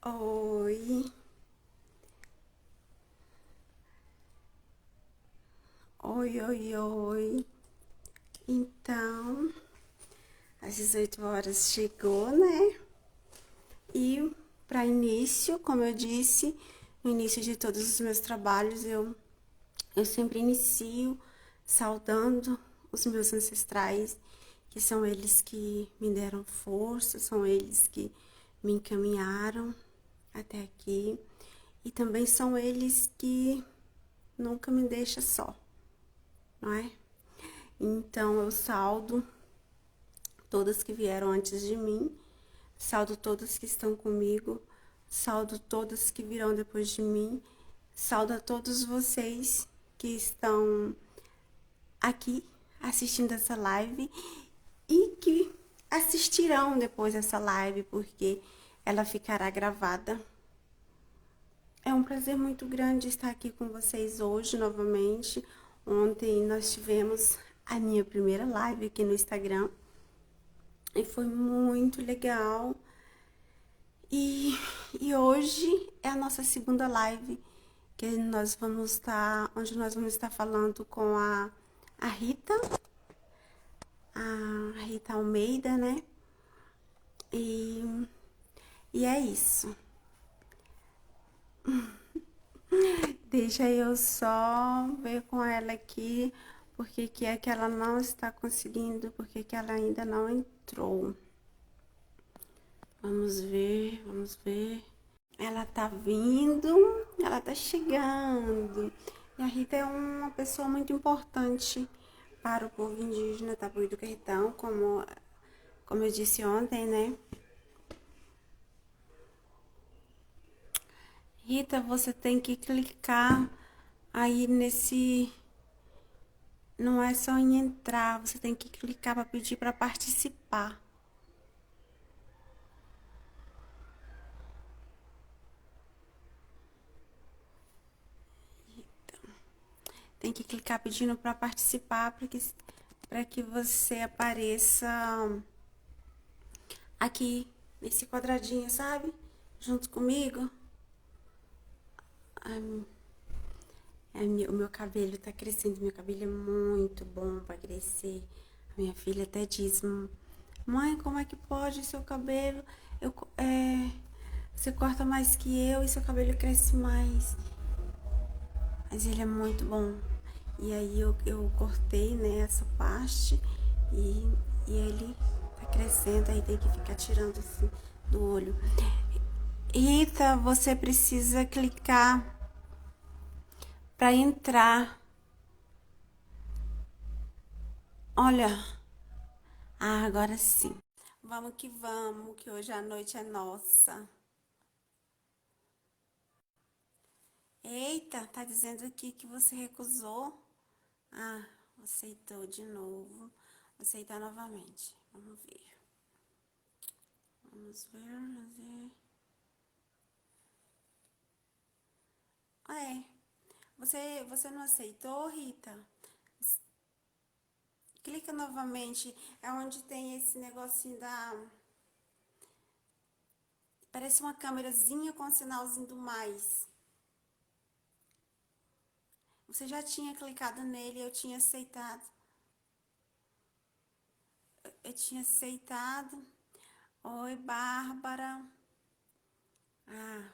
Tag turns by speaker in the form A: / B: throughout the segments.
A: Oi, oi. Então, às 18 horas chegou, né? E para início, como eu disse, no início de todos os meus trabalhos, eu sempre inicio saudando os meus ancestrais, que são eles que me deram força, são eles que me encaminharam até aqui. E também são eles que nunca me deixam só, não é? Então eu saldo todas que vieram antes de mim, saldo todas que estão comigo, saldo todas que virão depois de mim, saldo a todos vocês que estão aqui assistindo essa live e que assistirão depois dessa live, porque ela ficará gravada. É um prazer muito grande estar aqui com vocês hoje novamente. Ontem nós tivemos a minha primeira live aqui no Instagram e foi muito legal. E hoje é a nossa segunda live que onde nós vamos estar falando com a Rita, a Rita Almeida, né? E, e é isso. Deixa eu só ver com ela aqui porque que é que ela não está conseguindo, porque que ela ainda não entrou. Vamos ver, vamos ver. Ela tá vindo, ela tá chegando. E a Rita é uma pessoa muito importante para o povo indígena Tapuí do Caetão, como eu disse ontem, né? Rita, você tem que clicar aí nesse. Não é só em entrar, você tem que clicar para pedir para participar. Tem que clicar pedindo para participar para que você apareça aqui nesse quadradinho, sabe? Junto comigo. Ai, o meu cabelo tá crescendo, meu cabelo é muito bom para crescer. A minha filha até diz, mãe, como é que pode seu cabelo? Eu, você corta mais que eu e seu cabelo cresce mais. Mas ele é muito bom. E aí eu cortei, né, essa parte e ele tá crescendo, aí tem que ficar tirando assim do olho. Rita, você precisa clicar para entrar. Olha, agora sim. Vamos, que hoje a noite é nossa. Eita, tá dizendo aqui que você recusou. Ah, aceitou de novo. Vou aceitar novamente. Vamos ver. Vamos ver. É, você não aceitou, Rita? Clica novamente. É onde tem esse negocinho da. Parece uma câmerazinha com um sinalzinho do mais. Você já tinha clicado nele, eu tinha aceitado. Eu tinha aceitado. Oi, Bárbara. Ah,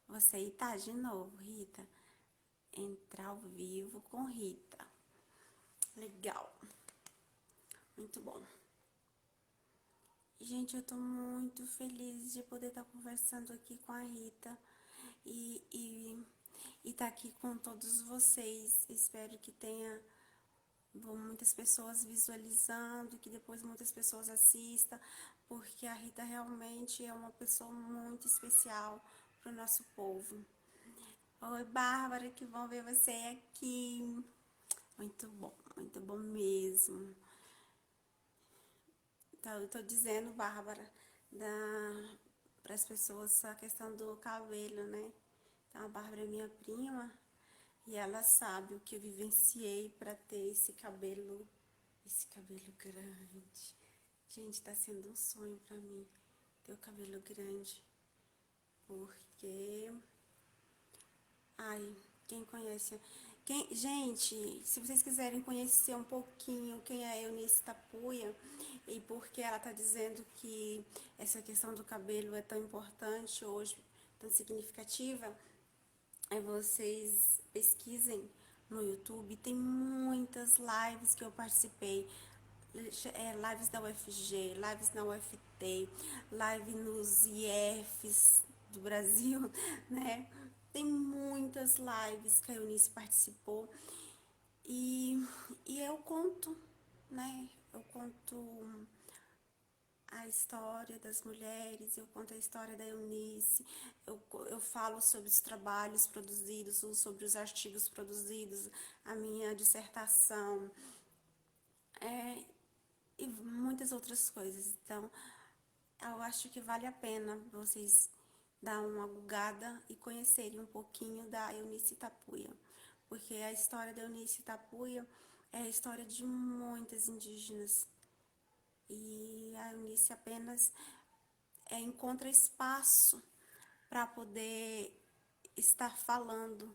A: vou aceitar de novo, Rita. Entrar ao vivo com Rita. Legal. Muito bom. Gente, eu tô muito feliz de poder estar conversando aqui com a Rita e tá aqui com todos vocês. Espero que tenha muitas pessoas visualizando, que depois muitas pessoas assistam, porque a Rita realmente é uma pessoa muito especial para o nosso povo. Oi, Bárbara, que bom ver você aqui. Muito bom mesmo. Então, eu tô dizendo, Bárbara, para as pessoas a questão do cabelo, né? Então, a Bárbara é minha prima e ela sabe o que eu vivenciei para ter esse cabelo grande. Gente, tá sendo um sonho para mim ter o cabelo grande. porque... Ai, quem conhece... Gente, se vocês quiserem conhecer um pouquinho quem é a Eunice Tapuia e por que ela está dizendo que essa questão do cabelo é tão importante hoje, tão significativa, vocês pesquisem no YouTube, tem muitas lives que eu participei, lives da UFG, lives na UFT, live nos IFs do Brasil, né? Tem muitas lives que a Eunice participou e, e eu conto, né? Eu conto a história das mulheres, eu conto a história da Eunice, eu falo sobre os trabalhos produzidos, sobre os artigos produzidos, a minha dissertação, e muitas outras coisas. Então, eu acho que vale a pena vocês dar uma gugada e conhecerem um pouquinho da Eunice Tapuia, porque a história da Eunice Tapuia é a história de muitas indígenas. E a Eunice apenas encontra espaço para poder estar falando,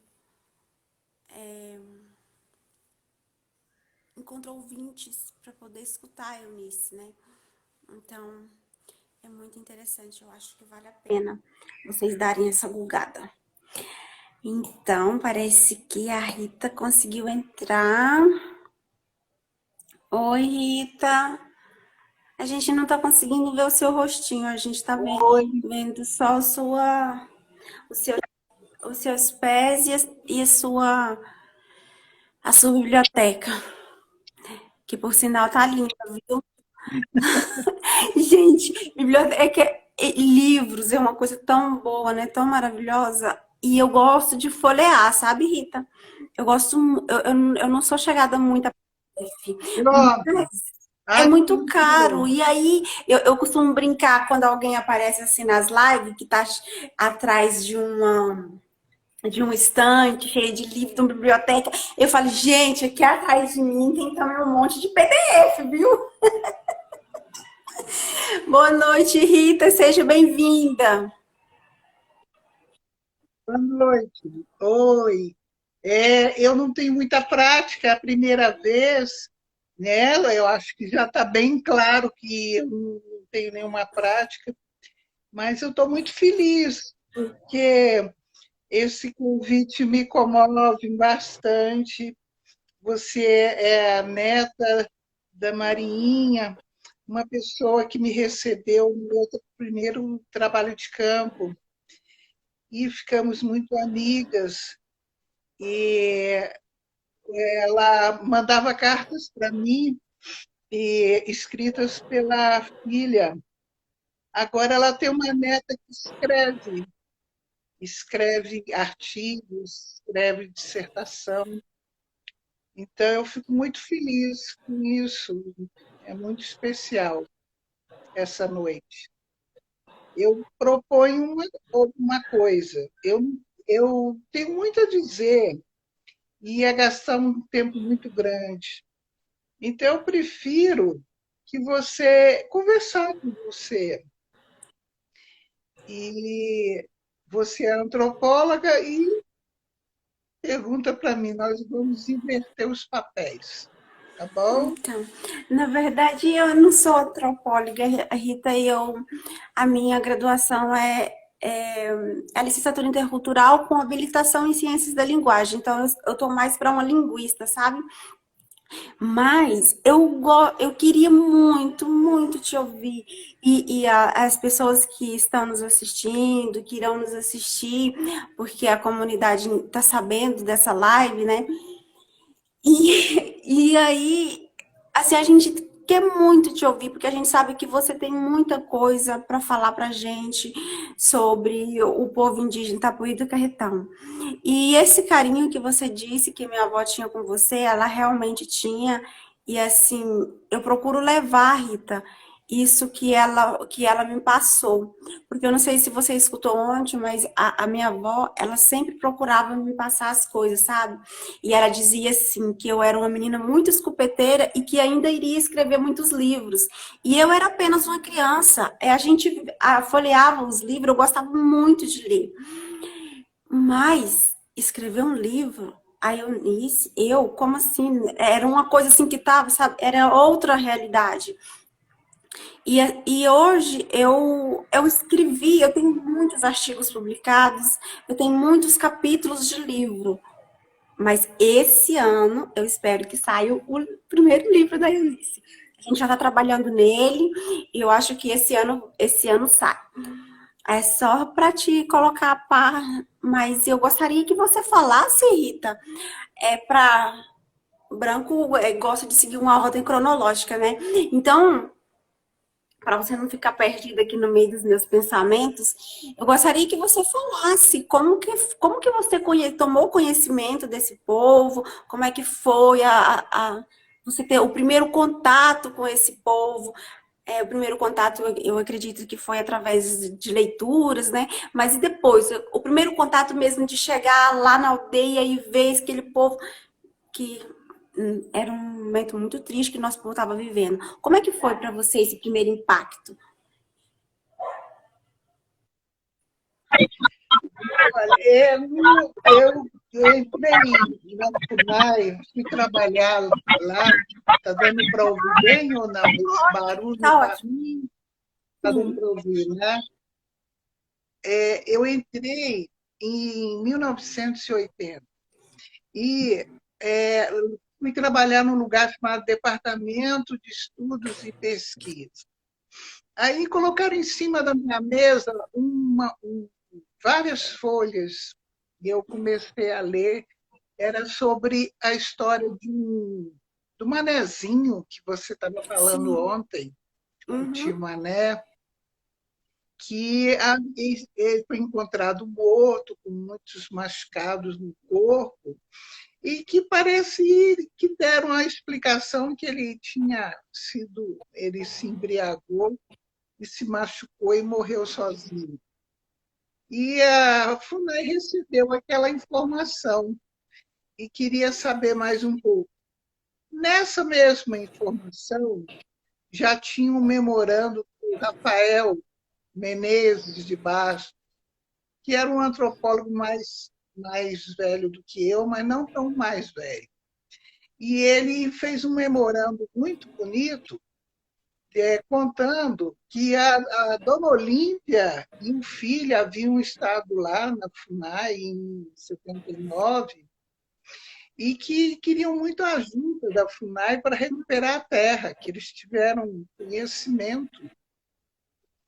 A: encontra ouvintes para poder escutar a Eunice, né? Então, é muito interessante, eu acho que vale a pena vocês darem essa gulgada. Então, parece que a Rita conseguiu entrar. Oi, Rita. A gente não tá conseguindo ver o seu rostinho, a gente tá vendo só o seu, os seus pés e a sua biblioteca, que por sinal tá linda, viu? Gente, biblioteca, livros é uma coisa tão boa, né? Tão maravilhosa. E eu gosto de folhear, sabe, Rita? Eu gosto, eu não sou chegada muito a PDF,
B: Pronto.
A: é
B: Ai,
A: muito
B: que
A: caro.
B: bom.
A: E aí, eu costumo brincar quando alguém aparece assim nas lives, que tá atrás de um estante cheio de livro, de uma biblioteca. Eu falo, gente, aqui atrás de mim tem também um monte de PDF, viu? Boa noite, Rita, seja bem-vinda.
B: Boa noite. Oi. Eu não tenho muita prática, é a primeira vez, né? Eu acho que já está bem claro que eu não tenho nenhuma prática, mas eu estou muito feliz, porque esse convite me comove bastante. Você é a neta da Marinha, uma pessoa que me recebeu no meu primeiro trabalho de campo, e ficamos muito amigas. E ela mandava cartas para mim, escritas pela filha. Agora ela tem uma neta que escreve artigos, escreve dissertação. Então eu fico muito feliz com isso. É muito especial essa noite. Eu proponho uma coisa. Eu tenho muito a dizer e ia gastar um tempo muito grande. Então, eu prefiro que você conversar com você. E você é antropóloga e pergunta para mim, nós vamos inverter os papéis, tá bom?
A: Então, na verdade, eu não sou antropóloga, Rita, a minha graduação é a licenciatura intercultural com habilitação em ciências da linguagem. Então, eu tô mais para uma linguista, sabe? Mas eu queria muito, muito te ouvir. As pessoas que estão nos assistindo, que irão nos assistir, porque a comunidade está sabendo dessa live, né? E aí, assim, a gente quer muito te ouvir, porque a gente sabe que você tem muita coisa para falar para gente sobre o povo indígena Tapuí do Carretão. E esse carinho que você disse que minha avó tinha com você, ela realmente tinha. E assim, eu procuro levar, Rita, isso que ela me passou. Porque eu não sei se você escutou ontem, mas a minha avó, ela sempre procurava me passar as coisas, sabe? E ela dizia assim, que eu era uma menina muito escupeteira e que ainda iria escrever muitos livros. E eu era apenas uma criança. A gente folheava os livros, eu gostava muito de ler. Mas escrever um livro, aí eu, como assim? Era uma coisa assim que tava, sabe? Era outra realidade. E hoje eu escrevi, eu tenho muitos artigos publicados, eu tenho muitos capítulos de livro. Mas esse ano eu espero que saia o primeiro livro da Eunice. A gente já está trabalhando nele e eu acho que esse ano sai. É só para te colocar a par, mas eu gostaria que você falasse, Rita, para branco gosta de seguir uma ordem cronológica, né? Então, para você não ficar perdida aqui no meio dos meus pensamentos, eu gostaria que você falasse como que você tomou conhecimento desse povo, como é que foi você ter o primeiro contato com esse povo. O primeiro contato, eu acredito que foi através de leituras, né? Mas e depois, o primeiro contato mesmo de chegar lá na aldeia e ver aquele povo que era um momento muito triste que nosso povo estava vivendo. Como é que foi para você esse primeiro impacto?
B: Olha, eu entrei na FUNAI, fui trabalhar lá. Está dando para ouvir bem ou não? Esse barulho
A: Tá
B: está
A: ótimo.
B: tá dando
A: Sim.
B: para ouvir, né? Eu entrei em 1980 e é, fui trabalhar num lugar chamado Departamento de Estudos e Pesquisa. Aí colocaram em cima da minha mesa várias folhas e eu comecei a ler. Era sobre a história do manezinho que você estava falando
A: Sim.
B: ontem, o tio
A: Uhum.
B: Mané, que ele foi encontrado morto, com muitos machucados no corpo, e que parece que deram a explicação que ele se embriagou e se machucou e morreu sozinho. E a FUNAI recebeu aquela informação e queria saber mais um pouco. Nessa mesma informação, já tinha um memorando do Rafael Menezes de Bastos, que era um antropólogo mais velho do que eu, mas não tão mais velho. E ele fez um memorando muito bonito, contando que a dona Olímpia e o filho haviam estado lá na FUNAI em 79 e que queriam muito a ajuda da FUNAI para recuperar a terra, que eles tiveram conhecimento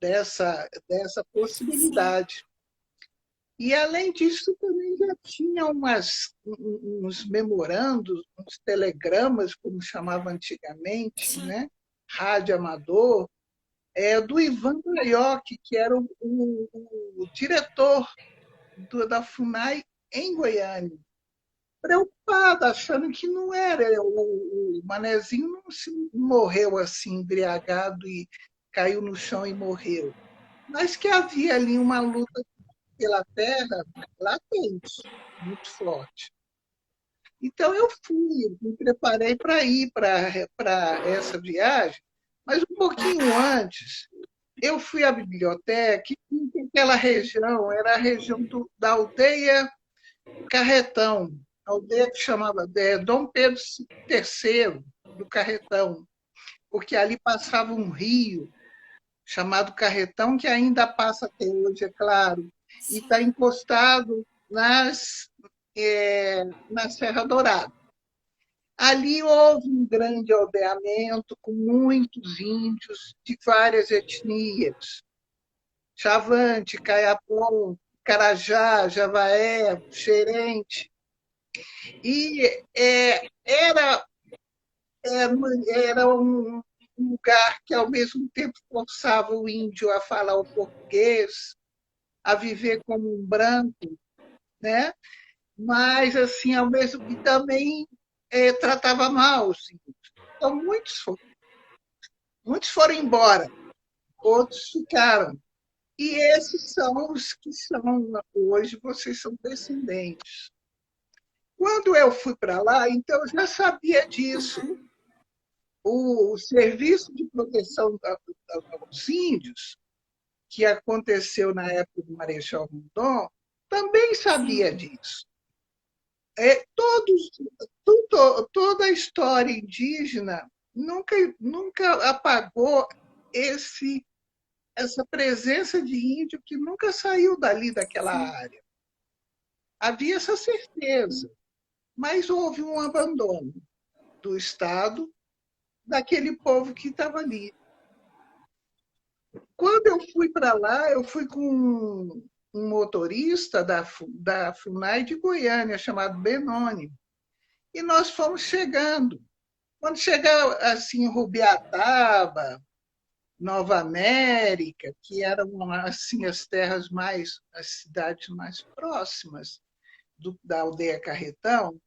B: dessa
A: Sim.
B: possibilidade. E, além disso, também já tinha uns memorandos, uns telegramas, como chamava antigamente,
A: Sim.
B: né? Rádio amador, do Ivan Braioc, que era o diretor da FUNAI em Goiânia, preocupado, achando que não era. O Manezinho não morreu assim, embriagado e caiu no chão e morreu, mas que havia ali uma luta pela terra latente, muito forte. Então eu fui, me preparei para ir para essa viagem, mas um pouquinho antes eu fui à biblioteca e vi que aquela região era a região da aldeia Carretão, aldeia que chamava Dom Pedro III do Carretão, porque ali passava um rio chamado Carretão, que ainda passa até hoje, é claro, e
A: Sim.
B: está encostado na Serra Dourada. Ali houve um grande aldeamento com muitos índios de várias etnias: Chavante, Caiapó, Carajá, Javaé, Xerente. E era um lugar que, ao mesmo tempo, forçava o índio a falar o português, a viver como um branco, né? Mas, assim, ao mesmo tempo, também tratava mal os índios. Então, Muitos foram embora, outros ficaram. E esses são os que são, hoje, vocês são descendentes. Quando eu fui para lá, então eu já sabia disso. O Serviço de Proteção aos Índios, que aconteceu na época do Marechal Rondon, também sabia
A: Sim.
B: disso. Toda a história indígena nunca apagou essa presença de índio que nunca saiu dali daquela
A: Sim.
B: área. Havia essa certeza, mas houve um abandono do Estado daquele povo que estava ali. Quando eu fui para lá, eu fui com um motorista da FUNAI de Goiânia, chamado Benoni, e nós fomos chegando. Quando chegar assim, em Rubiataba, Nova América, que eram assim as cidades mais próximas da aldeia Carretão,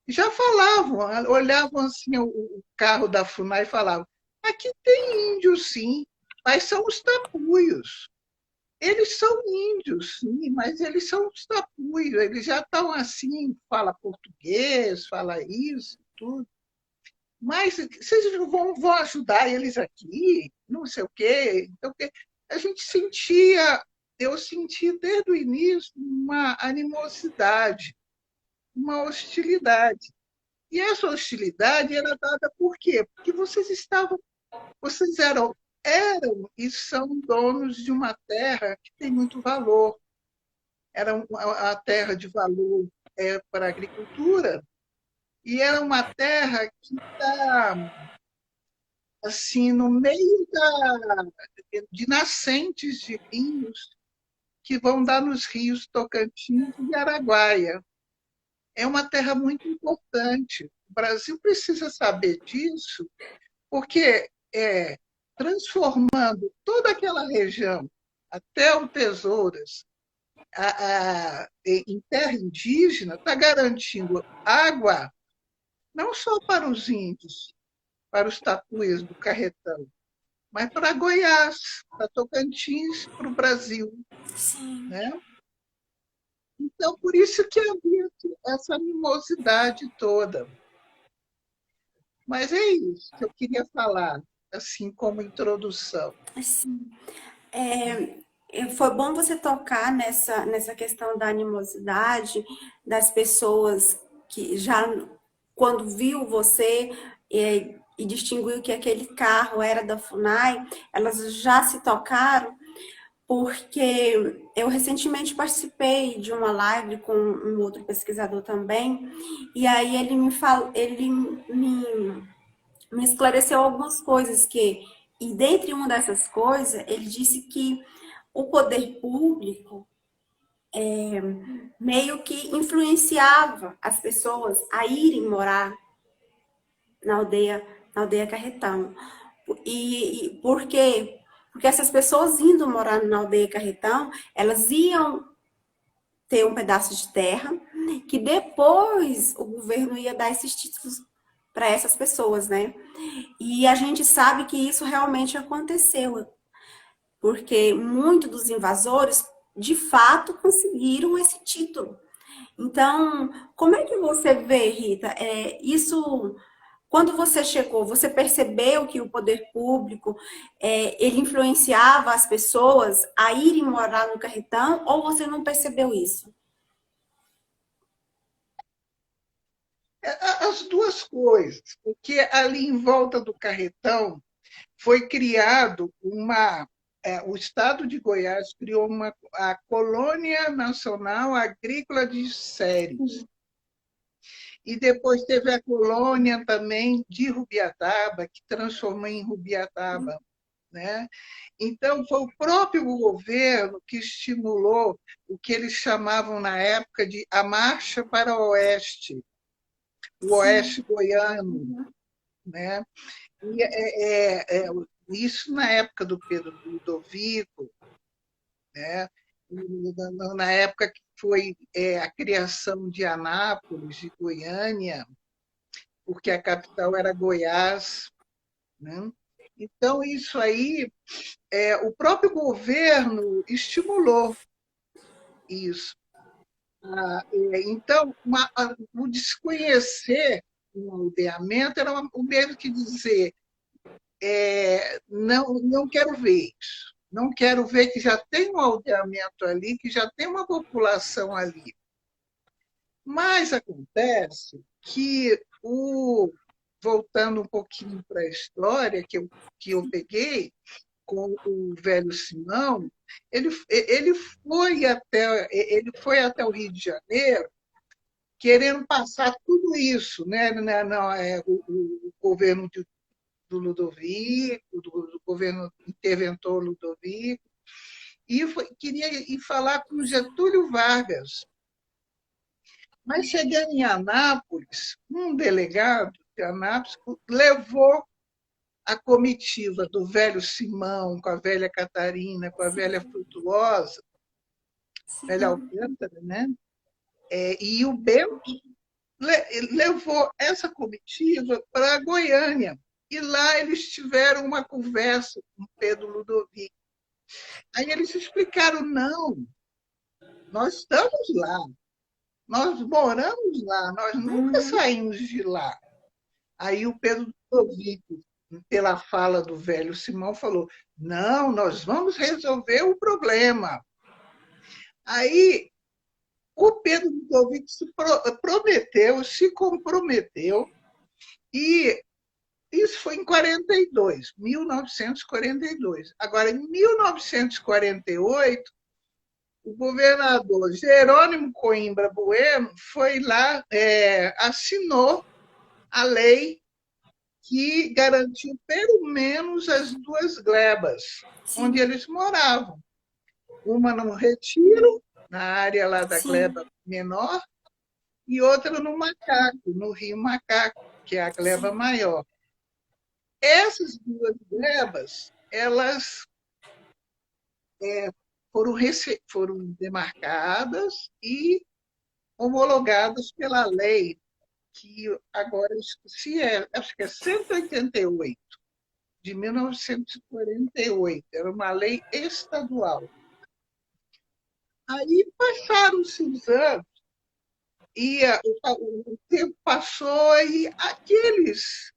B: já falavam, olhavam assim o carro da FUNAI e falavam: aqui tem índio, sim, mas são os tapuios. Eles são índios, sim, mas eles são os tapuios, eles já estão assim, fala português, fala isso, tudo. Mas vocês vão ajudar eles aqui, não sei o quê. Então, a gente sentia, eu senti desde o início uma animosidade, uma hostilidade. E essa hostilidade era dada por quê? Porque vocês eram e são donos de uma terra que tem muito valor. Era a terra de valor para a agricultura, e era uma terra que está assim, no meio de nascentes de rios que vão dar nos rios Tocantins e Araguaia. É uma terra muito importante. O Brasil precisa saber disso, porque transformando toda aquela região, até o Tesouras, em terra indígena, está garantindo água não só para os índios, para os tapuias do Carretão, mas para Goiás, para Tocantins, para o Brasil.
A: Sim.
B: Né? Então, por isso que havia essa animosidade toda. Mas é isso que eu queria falar, assim como introdução.
A: Assim, foi bom você tocar nessa questão da animosidade das pessoas que já, quando viu você e distinguiu que aquele carro era da FUNAI, elas já se tocaram, porque eu recentemente participei de uma live com um outro pesquisador também, e aí ele me esclareceu algumas coisas e dentre uma dessas coisas, ele disse que o poder público meio que influenciava as pessoas a irem morar na aldeia, na aldeia Carretão. E por quê? Porque essas pessoas indo morar na aldeia Carretão, elas iam ter um pedaço de terra que depois o governo ia dar esses títulos para essas pessoas, né? E a gente sabe que isso realmente aconteceu, porque muitos dos invasores, de fato, conseguiram esse título. Então, como é que você vê, Rita, isso? Quando você chegou, você percebeu que o poder público ele influenciava as pessoas a irem morar no Carretão, ou você não percebeu isso?
B: As duas coisas, porque ali em volta do Carretão foi criado o Estado de Goiás criou a Colônia Nacional Agrícola de Séries. E depois teve a colônia também de Rubiataba, que transformou em Rubiataba. Né? Então, foi o próprio governo que estimulou o que eles chamavam na época de a marcha para o oeste, o
A: Sim.
B: oeste goiano. Né? E, isso na época do Pedro Ludovico, né? Na época que foi a criação de Anápolis, de Goiânia, porque a capital era Goiás. Né? Então, isso aí, o próprio governo estimulou isso. Então, o desconhecer um aldeamento era o mesmo que dizer não, não quero ver isso. Não quero ver que já tem um aldeamento ali, que já tem uma população ali. Mas acontece que, voltando um pouquinho para a história que eu peguei, com o velho Simão, ele foi até o Rio de Janeiro querendo passar tudo isso, né? Não, o governo do Ludovico, do governo interventor Ludovico, e queria ir falar com Getúlio Vargas. Mas chegando em Anápolis, um delegado de Anápolis levou a comitiva do velho Simão, com a velha Catarina, com a velha Frutuosa, velha
A: Sim,
B: Alcântara, né? E o Bento levou essa comitiva para Goiânia. E lá eles tiveram uma conversa com Pedro Ludovico. Aí eles explicaram: não, nós estamos lá, nós moramos lá, nós nunca
A: uhum,
B: saímos de lá. Aí o Pedro Ludovico, pela fala do velho Simão, falou: não, nós vamos resolver o problema. Aí o Pedro Ludovico prometeu, se comprometeu, e isso foi em 42, 1942. Agora, em 1948, o governador Jerônimo Coimbra Bueno foi lá, assinou a lei que garantiu pelo menos as duas glebas onde
A: sim,
B: eles moravam. Uma no Retiro, na área lá da
A: sim,
B: gleba menor, e outra no Macaco, no Rio Macaco, que é a gleba
A: sim,
B: maior. Essas duas glebas, elas foram demarcadas e homologadas pela lei, que agora eu esqueci, acho que é 188, de 1948. Era uma lei estadual. Aí passaram-se os anos, e o tempo passou, e aqueles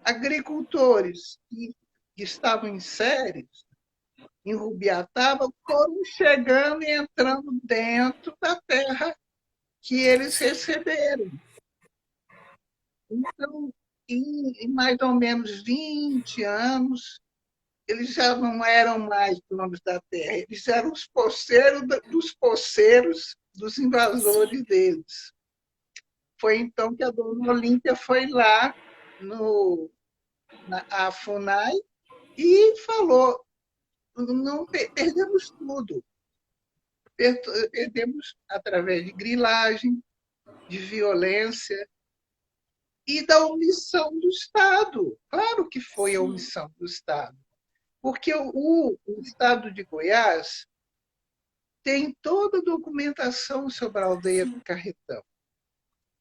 B: agricultores que estavam em séries, em Rubiataba, foram chegando e entrando dentro da terra que eles receberam. Então, em mais ou menos 20 anos, eles já não eram mais donos da terra, eles eram os poceiros dos poceiros dos
A: sim,
B: invasores deles. Foi então que a dona Olímpia foi lá na FUNAI e falou: não perdemos tudo, perdemos através de grilagem, de violência e da omissão do Estado. Claro que foi a
A: sim,
B: omissão do Estado, porque o Estado de Goiás tem toda a documentação sobre a aldeia do
A: sim,
B: Carretão.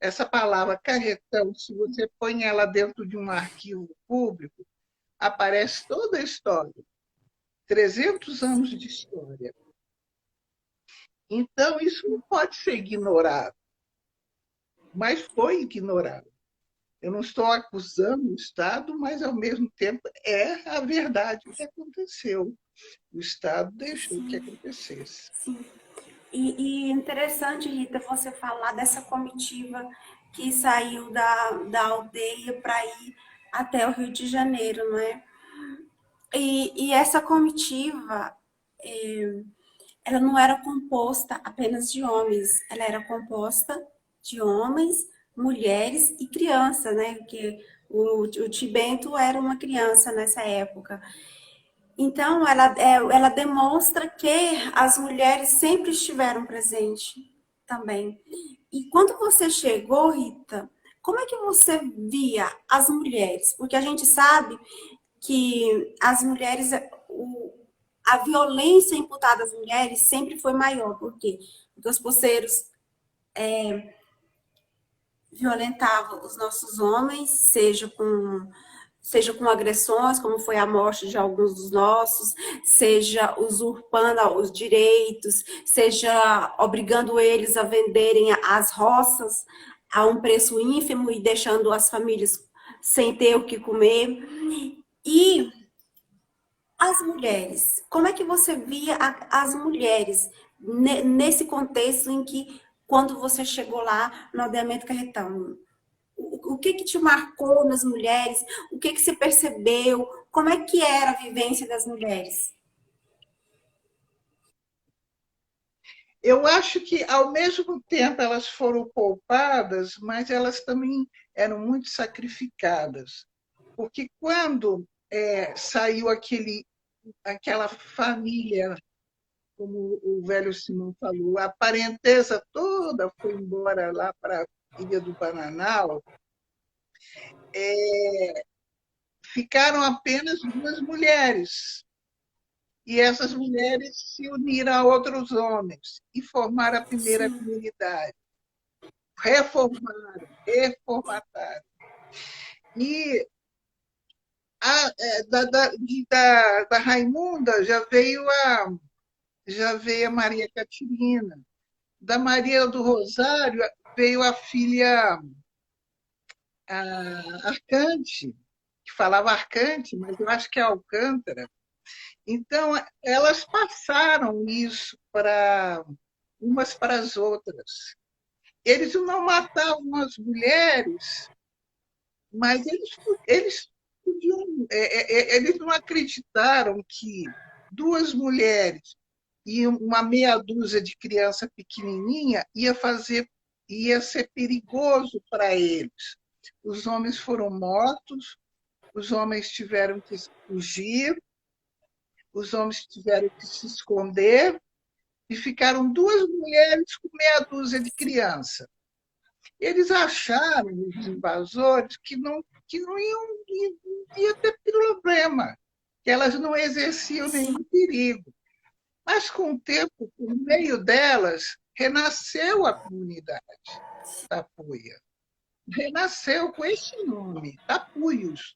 B: Essa palavra carretão, se você põe ela dentro de um arquivo público, aparece toda a história, 300 anos de
A: sim,
B: história. Então, isso não pode ser ignorado, mas foi ignorado. Eu não estou acusando o Estado, mas, ao mesmo tempo, é a verdade que aconteceu. O Estado deixou que
A: sim,
B: acontecesse.
A: sim. E interessante, Rita, você falar dessa comitiva que saiu da aldeia para ir até o Rio de Janeiro, não é? E essa comitiva, ela não era composta apenas de homens, ela era composta de homens, mulheres e crianças, né? Porque o Tibento era uma criança nessa época. Então, ela demonstra que as mulheres sempre estiveram presentes também. E quando você chegou, Rita, como é que você via as mulheres? Porque a gente sabe que as mulheres, a violência imputada às mulheres sempre foi maior. Por quê? Porque os poceiros violentavam os nossos homens, seja seja com agressões, como foi a morte de alguns dos nossos, seja usurpando os direitos, seja obrigando eles a venderem as roças a um preço ínfimo e deixando as famílias sem ter o que comer. E as mulheres, como é que você via as mulheres nesse contexto em que, quando você chegou lá no aldeamento Carretão, o que que te marcou nas mulheres? O que que você percebeu? Como é que era a vivência das mulheres?
B: Eu acho que, ao mesmo tempo, elas foram poupadas, mas elas também eram muito sacrificadas. Porque quando saiu aquela família, como o velho Simão falou, a parentesa toda foi embora lá para a Ilha do Bananal, ficaram apenas duas mulheres. E essas mulheres se uniram a outros homens e formaram a primeira
A: Sim,
B: comunidade. Reformaram, reformataram. E da Raimunda já veio a Maria Catirina. Da Maria do Rosário veio a filha Arcante, que falava Arcante, mas eu acho que é Alcântara. Então, elas passaram isso para umas para as outras. Eles não matavam as mulheres, mas eles podiam, eles não acreditaram que duas mulheres e uma meia dúzia de criança pequenininha ia ser perigoso para eles. Os homens foram mortos, os homens tiveram que fugir, os homens tiveram que se esconder e ficaram duas mulheres com meia dúzia de crianças. Eles acharam, os invasores, que não ia ter problema, que elas não exerciam nenhum
A: sim,
B: perigo. Mas, com o tempo, por meio delas, renasceu a comunidade Tapuia. Renasceu com esse nome, Tapuios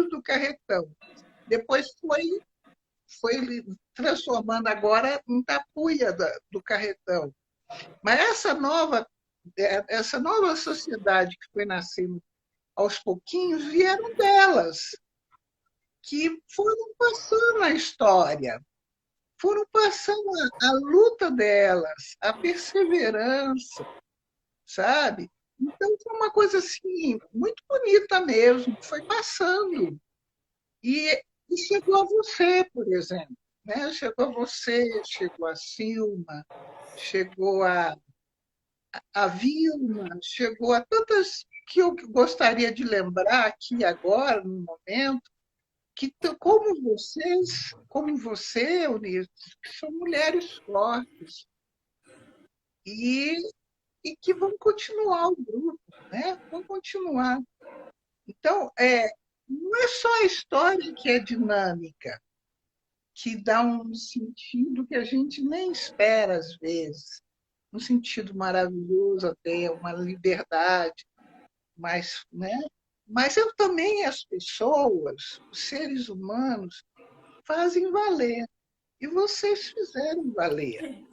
B: do Carretão. Depois foi transformando agora em Tapuia do Carretão. Mas essa nova sociedade que foi nascendo aos pouquinhos vieram delas, que foram passando a história, foram passando a luta delas, a perseverança, sabe? Então foi uma coisa assim muito bonita mesmo, foi passando e chegou a você, por exemplo, né? Chegou a você, chegou a Silma, chegou a Vilma, chegou a tantas que eu gostaria de lembrar aqui agora, no momento, que como você, Eunice, que são mulheres fortes e, e que vão continuar o grupo, né? Vão continuar. Então, não é só a história que é dinâmica, que dá um sentido que a gente nem espera às vezes, um sentido maravilhoso até, uma liberdade, mas, né? Mas eu também, as pessoas, os seres humanos, fazem valer. E vocês fizeram valer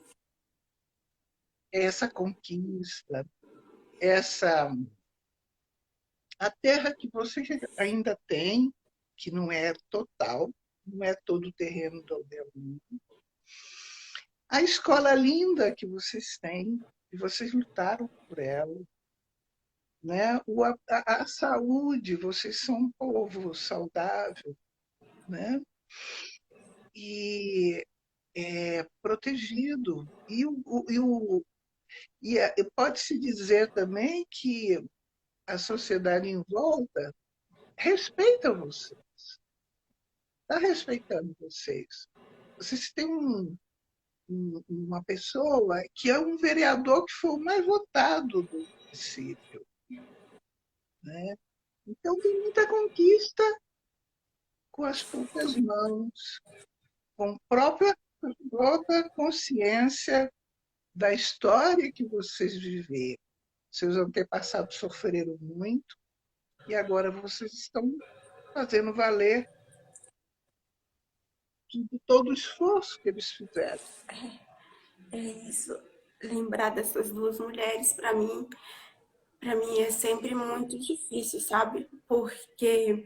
B: essa conquista, essa a terra que vocês ainda têm, que não é total, não é todo o terreno do Aldeão. A escola linda que vocês têm, e vocês lutaram por ela, né? A saúde, vocês são um povo saudável, né? E protegido. E pode-se dizer também que a sociedade em volta respeita você, está respeitando vocês. Vocês têm uma pessoa que é um vereador que foi o mais votado do município, né? Então tem muita conquista com as próprias mãos, com própria consciência da história que vocês viveram. Seus antepassados sofreram muito e agora vocês estão fazendo valer todo o esforço que eles fizeram.
A: É isso. Lembrar dessas duas mulheres, para mim é sempre muito difícil, sabe? Porque,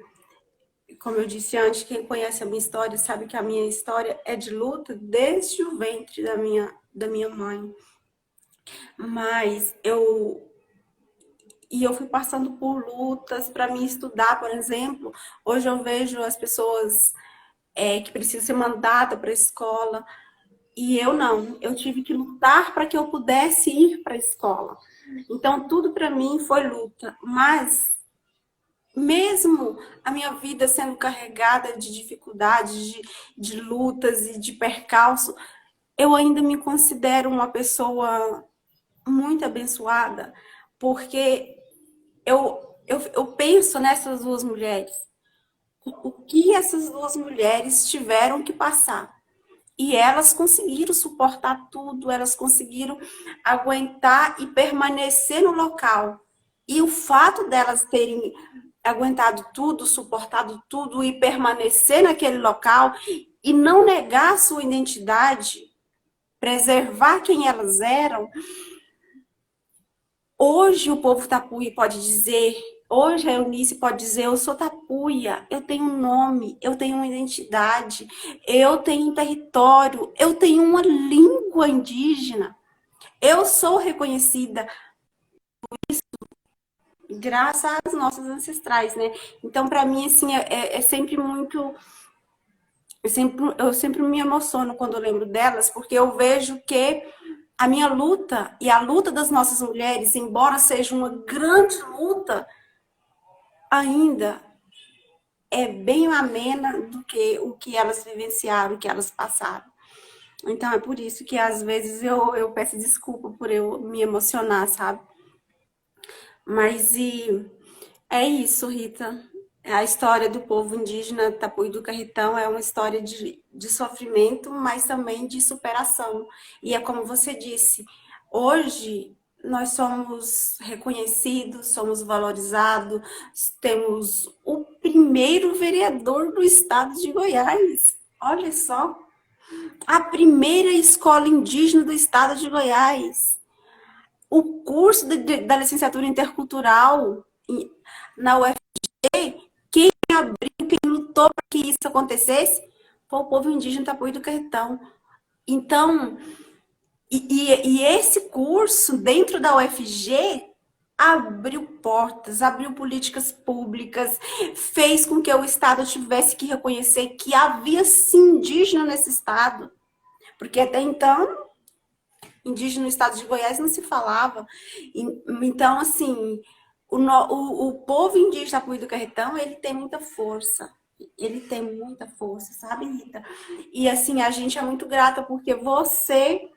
A: como eu disse antes, quem conhece a minha história sabe que a minha história é de luta desde o ventre da minha mãe. Mas eu fui passando por lutas para me estudar, por exemplo. Hoje eu vejo as pessoas que precisam ser mandadas para a escola. E eu não, eu tive que lutar para que eu pudesse ir para a escola. Então, tudo para mim foi luta. Mas, mesmo a minha vida sendo carregada de dificuldades, de lutas e de percalço, eu ainda me considero uma pessoa muito abençoada, porque eu penso nessas duas mulheres. O que essas duas mulheres tiveram que passar. E elas conseguiram suportar tudo, elas conseguiram aguentar e permanecer no local. E o fato delas terem aguentado tudo, suportado tudo e permanecer naquele local e não negar sua identidade, preservar quem elas eram, hoje o povo tapuí pode dizer, hoje a Eunice pode dizer, eu sou tapuia, eu tenho um nome, eu tenho uma identidade, eu tenho um território, eu tenho uma língua indígena, eu sou reconhecida graças às nossas ancestrais, né? Então, para mim, assim, é sempre muito... eu sempre me emociono quando eu lembro delas, porque eu vejo que a minha luta e a luta das nossas mulheres, embora seja uma grande luta, ainda é bem amena do que o que elas vivenciaram, o que elas passaram. Então é por isso que às vezes eu peço desculpa por eu me emocionar, sabe? Mas é isso, Rita. A história do povo indígena Tapuí do Carretão é uma história de sofrimento, mas também de superação. E é como você disse, hoje nós somos reconhecidos, somos valorizados, temos o primeiro vereador do estado de Goiás. Olha só, a primeira escola indígena do estado de Goiás. O curso da licenciatura intercultural na quem abriu, quem lutou para que isso acontecesse, foi o povo indígena Tapuí do Carretão. Então, e esse curso, dentro da UFG, abriu portas, abriu políticas públicas, fez com que o Estado tivesse que reconhecer que havia sim indígena nesse Estado. Porque até então, indígena no Estado de Goiás não se falava. Então, assim, o povo indígena Tapuí do Carretão, ele tem muita força. Ele tem muita força, sabe, Rita? E assim, a gente é muito grata porque você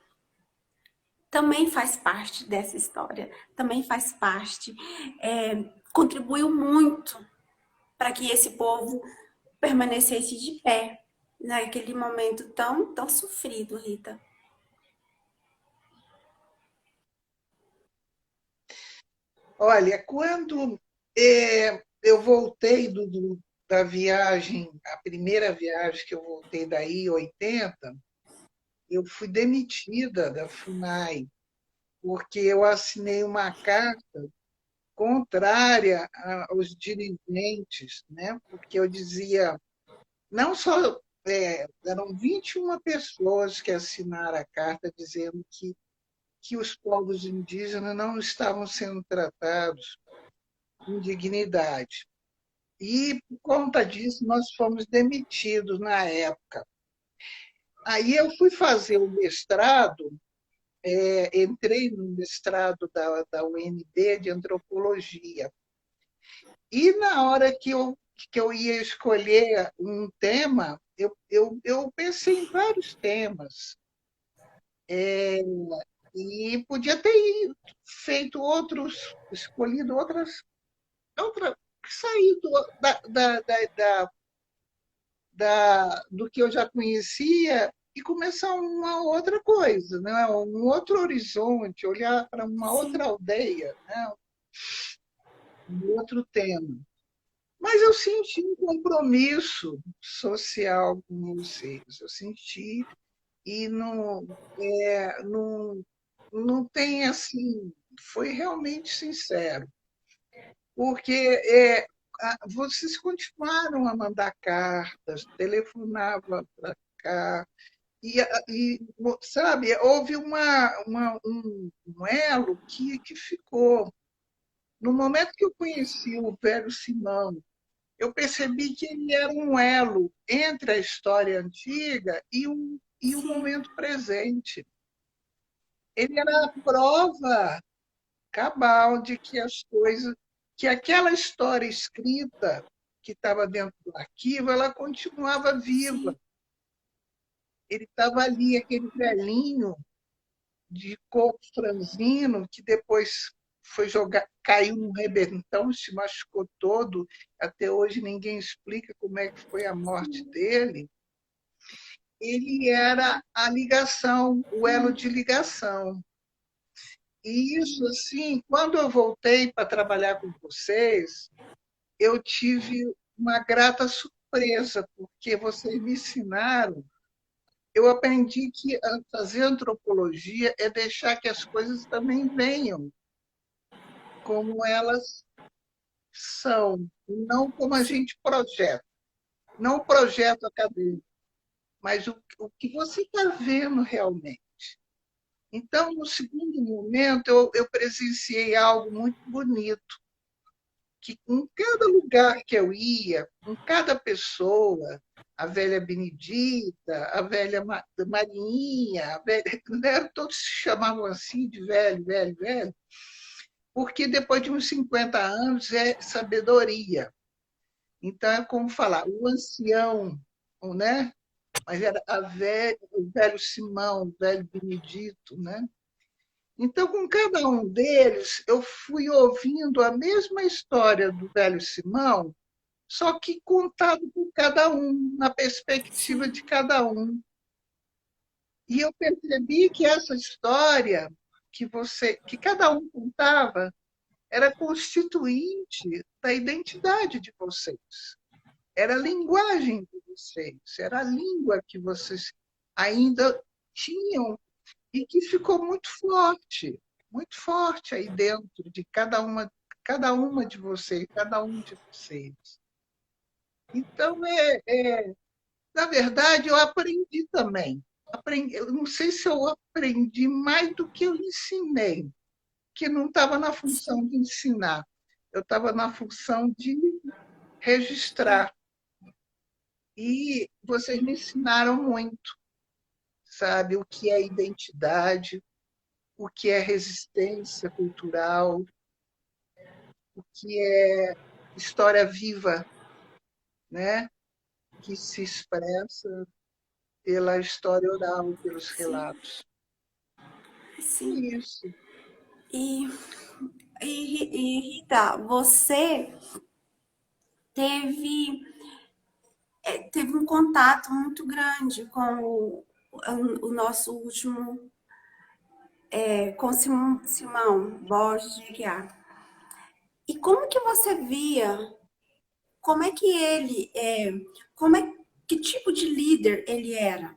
A: também faz parte dessa história, também faz parte, contribuiu muito para que esse povo permanecesse de pé naquele momento tão sofrido, Rita.
B: Olha, quando eu voltei da viagem, a primeira viagem que eu voltei daí, em 80, eu fui demitida da FUNAI, porque eu assinei uma carta contrária aos dirigentes, né? Porque eu dizia, não só eram 21 pessoas que assinaram a carta dizendo que os povos indígenas não estavam sendo tratados com dignidade. E, por conta disso, nós fomos demitidos na época. Aí eu fui fazer o mestrado, entrei no mestrado da UNB de antropologia. E na hora que eu ia escolher um tema, eu pensei em vários temas. E podia ter feito outros, escolhido outra, saído do que eu já conhecia e começar uma outra coisa, né? Um outro horizonte, olhar para uma outra
A: Sim,
B: aldeia, né? Um outro tema. Mas eu senti um compromisso social com vocês, eu senti, e não tem assim, foi realmente sincero, porque vocês continuaram a mandar cartas, telefonavam para cá, sabe, houve um elo que ficou. No momento que eu conheci o velho Simão, eu percebi que ele era um elo entre a história antiga e o
A: Sim,
B: momento presente. Ele era a prova cabal de que as coisas, que aquela história escrita que estava dentro do arquivo, ela continuava viva.
A: sim,
B: Ele estava ali, aquele velhinho de corpo franzino, que depois foi jogar, caiu num rebentão, se machucou todo. Até hoje ninguém explica como é que foi a morte dele. Ele era a ligação, o elo de ligação. E isso, assim, quando eu voltei para trabalhar com vocês, eu tive uma grata surpresa, porque vocês me ensinaram. Eu aprendi que fazer antropologia é deixar que as coisas também venham como elas são, não como a
A: sim,
B: gente projeta. Não o projeto acadêmico, mas o que você está vendo realmente. Então, no segundo momento, eu presenciei algo muito bonito, que em cada lugar que eu ia, com cada pessoa, a velha Benedita, a velha Marinha, a velha, né, todos se chamavam assim de velho, velho, velho, porque depois de uns 50 anos é sabedoria. Então, é como falar, o ancião, né? Mas era o velho Simão, o velho Benedito, né? Então, com cada um deles, eu fui ouvindo a mesma história do velho Simão, só que contado por cada um, na perspectiva
A: sim,
B: de cada um. E eu percebi que essa história que cada um contava era constituinte da identidade de vocês. Era a linguagem de vocês, era a língua que vocês ainda tinham e que ficou muito forte aí dentro de cada uma de vocês, cada um de vocês. Então, na verdade, eu aprendi também. Eu não sei se eu aprendi mais do que eu ensinei, que não estava na função de ensinar, eu estava na função de registrar. E vocês me ensinaram muito, sabe, o que é identidade, o que é resistência cultural, o que é história viva, né, que se expressa pela história oral, pelos
A: sim,
B: relatos. É
A: sim.
B: isso.
A: E, Rita, você teve, teve um contato muito grande com o nosso último, com Simão Borges de Aguiar. E como que você via, como é que ele, como é, que tipo de líder ele era?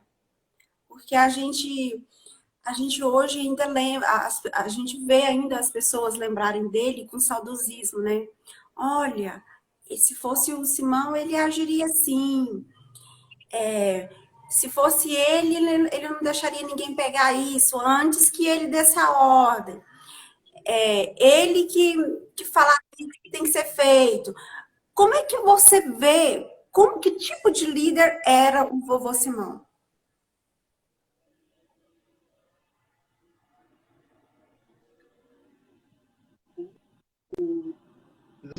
A: Porque a gente hoje ainda lembra, a gente vê ainda as pessoas lembrarem dele com saudosismo, né? Olha, e se fosse o Simão, ele agiria assim. Se fosse ele não deixaria ninguém pegar isso antes que ele desse a ordem. Ele que falaria que tem que ser feito. Como é que você vê, como que tipo de líder era o vovô Simão?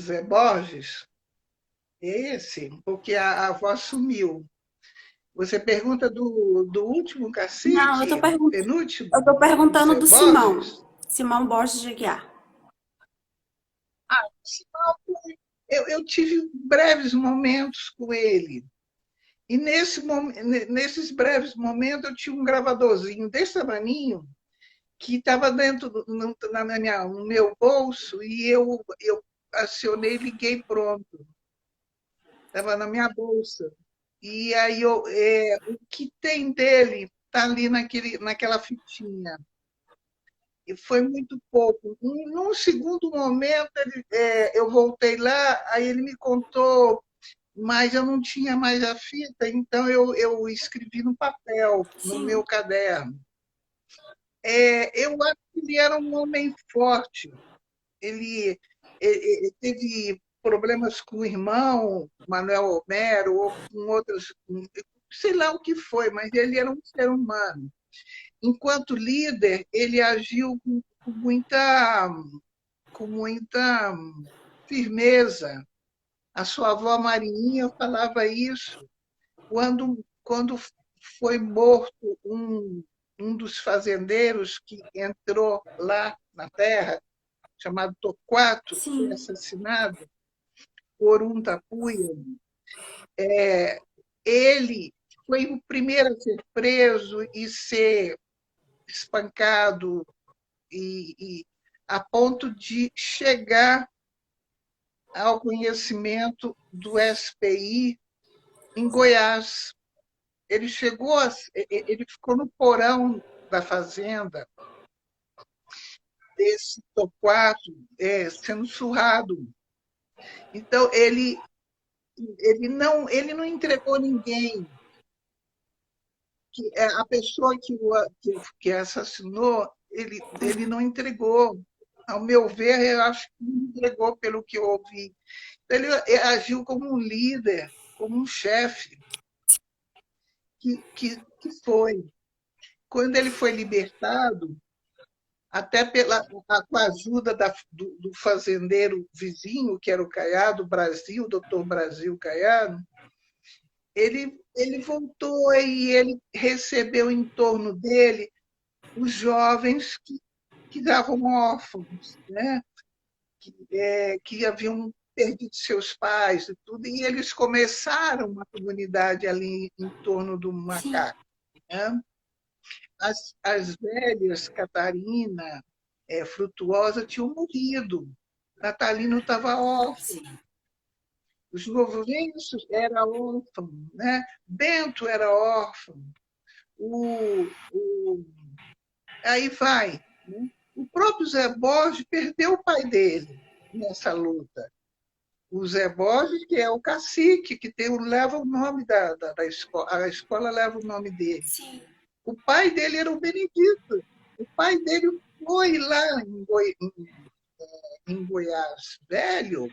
B: Zé Borges, esse, porque a voz sumiu. Você pergunta do último
A: Não,
B: cacique, penúltimo,
A: eu tô
B: do
A: perguntando
B: Zé
A: do Simão.
B: Borges?
A: Simão Borges de Aguiar.
B: Ah, eu tive breves momentos com ele. E nesses breves momentos eu tinha um gravadorzinho desse tamanho que estava dentro no meu bolso e eu acionei, liguei pronto. estava na minha bolsa. E aí o que tem dele está ali naquela fitinha. E foi muito pouco. Num segundo momento, eu voltei lá, aí ele me contou, mas eu não tinha mais a fita, então eu escrevi no papel, no
A: Sim,
B: meu caderno. Eu acho que ele era um homem forte. Ele teve problemas com o irmão, Manuel Homero, ou com outros, sei lá o que foi, mas ele era um ser humano. Enquanto líder, ele agiu com muita firmeza. A sua avó Marinha falava isso. Quando foi morto um dos fazendeiros que entrou lá na terra, chamado Torquato, foi
A: sim,
B: assassinado por um tapuia, ele foi o primeiro a ser preso e ser espancado e a ponto de chegar ao conhecimento do SPI em Goiás. Ele ficou no porão da fazenda desse Torquato, sendo surrado. Então ele não entregou ninguém. A pessoa que assassinou, ele não entregou. Ao meu ver, eu acho que não entregou pelo que eu ouvi. Ele agiu como um líder, como um chefe, que foi. Quando ele foi libertado, até com a ajuda do fazendeiro vizinho, que era o Caiado Brasil, o doutor Brasil Caiado, ele voltou e ele recebeu em torno dele os jovens que davam órfãos, né? Que haviam perdido seus pais e tudo, e eles começaram uma comunidade ali em torno do
A: sim,
B: macaco. Né? As velhas, Catarina, Frutuosa, tinham morrido. Natalino estava órfão.
A: sim,
B: Os Lourenços era órfão, né? Bento era órfão. O Aí vai. Né? O próprio Zé Borges perdeu o pai dele nessa luta. O Zé Borges, que é o cacique, leva o nome da escola, a escola leva o nome dele.
A: sim,
B: O pai dele era o Benedito. O pai dele foi lá em Goiás Velho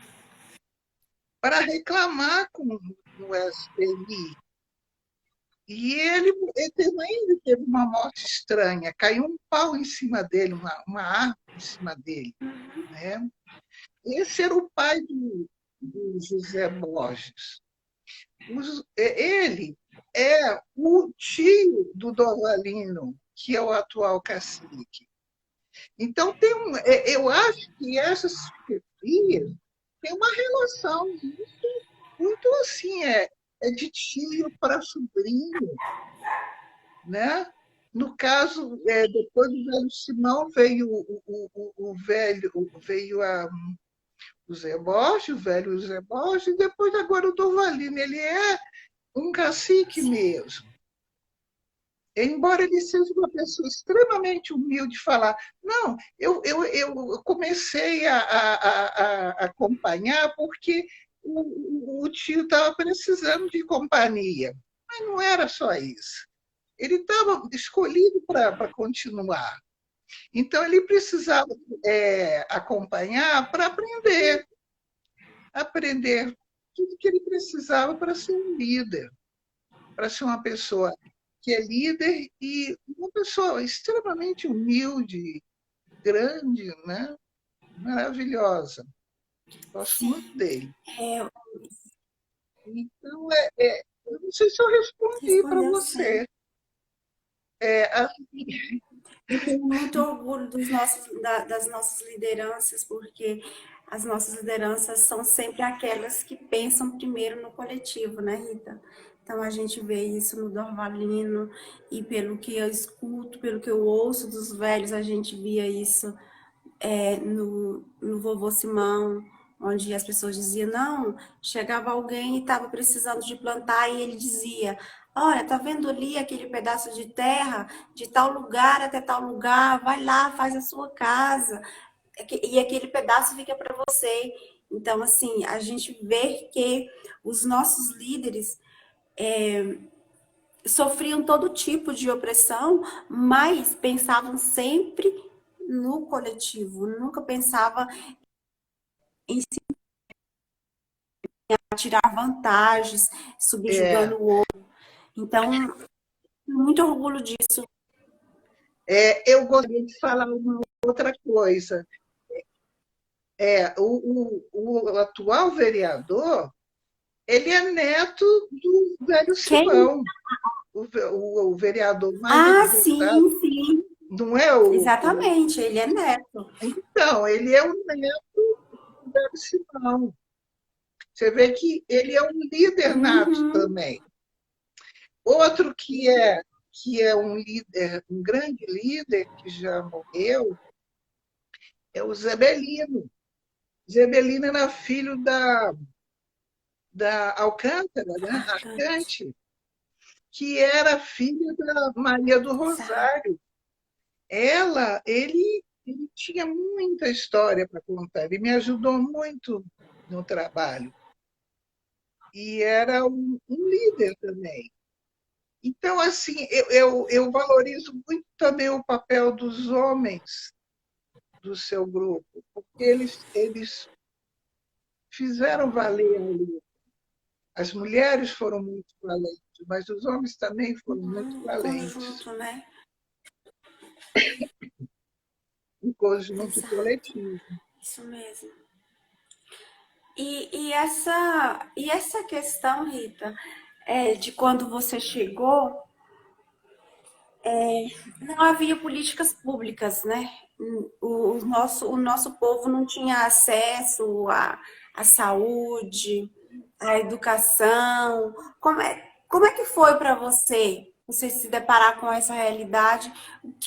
B: para reclamar com o SPI. E ele teve uma morte estranha. Caiu um pau em cima dele, uma árvore em cima dele. Né? Esse era o pai do José Borges. Ele é o tio do Dorvalino, que é o atual cacique. Então, eu acho que essas chefias têm uma relação muito assim, de tio para sobrinho. Né? No caso, depois do velho Simão, veio o velho, o Zé Borges, o velho Zé Borges, e depois agora o Dorvalino. Ele é um cacique
A: sim,
B: mesmo. Embora ele seja uma pessoa extremamente humilde, falar, não, eu comecei a acompanhar porque o tio estava precisando de companhia. Mas não era só isso. Ele estava escolhido para continuar. Então, ele precisava acompanhar para aprender tudo que ele precisava para ser um líder, para ser uma pessoa que é líder e uma pessoa extremamente humilde, grande, né? Maravilhosa. Gosto muito
A: sim.
B: dele.
A: É,
B: Então, eu não sei se eu respondi para
A: respondeu sim.
B: você. Assim,
A: Eu tenho muito orgulho das nossas lideranças, porque as nossas lideranças são sempre aquelas que pensam primeiro no coletivo, né, Rita? Então a gente vê isso no Dorvalino e pelo que eu escuto, pelo que eu ouço dos velhos, a gente via isso no vovô Simão, onde as pessoas diziam, não, chegava alguém e estava precisando de plantar e ele dizia, olha, tá vendo ali aquele pedaço de terra, de tal lugar até tal lugar, vai lá, faz a sua casa, e aquele pedaço fica para você. Então, assim, a gente vê que os nossos líderes sofriam todo tipo de opressão, mas pensavam sempre no coletivo, nunca pensava em tirar vantagens,
B: É,
A: subjugando o outro. Então, muito orgulho disso.
B: eu gostaria de falar uma outra coisa. O atual vereador, ele é neto do velho
A: Quem?
B: Simão, o vereador mais
A: Ah,
B: votado,
A: sim, sim,
B: não é
A: exatamente, ele é neto.
B: Então, ele é o neto do velho Simão. Você vê que ele é um líder nato
A: Uhum.
B: também. Outro que é um líder, um grande líder que já morreu, é o Zebelino. Zebelino era filho da Alcântara, né?
A: Marcante,
B: Arcante, que era filha da Maria do
A: sabe?
B: Rosário. Ele tinha muita história para contar. Ele me ajudou muito no trabalho e era um líder também. Então, assim, eu valorizo muito também o papel dos homens do seu grupo, porque eles fizeram valer ali. As mulheres foram muito valentes, mas os homens também foram muito valentes,
A: Conjunto, né?
B: um conjunto
A: Exato,
B: coletivo.
A: isso mesmo. E essa questão, Rita, de quando você chegou, não havia políticas públicas, né? O nosso povo não tinha acesso à saúde, à educação. Como é que foi para você se deparar com essa realidade? O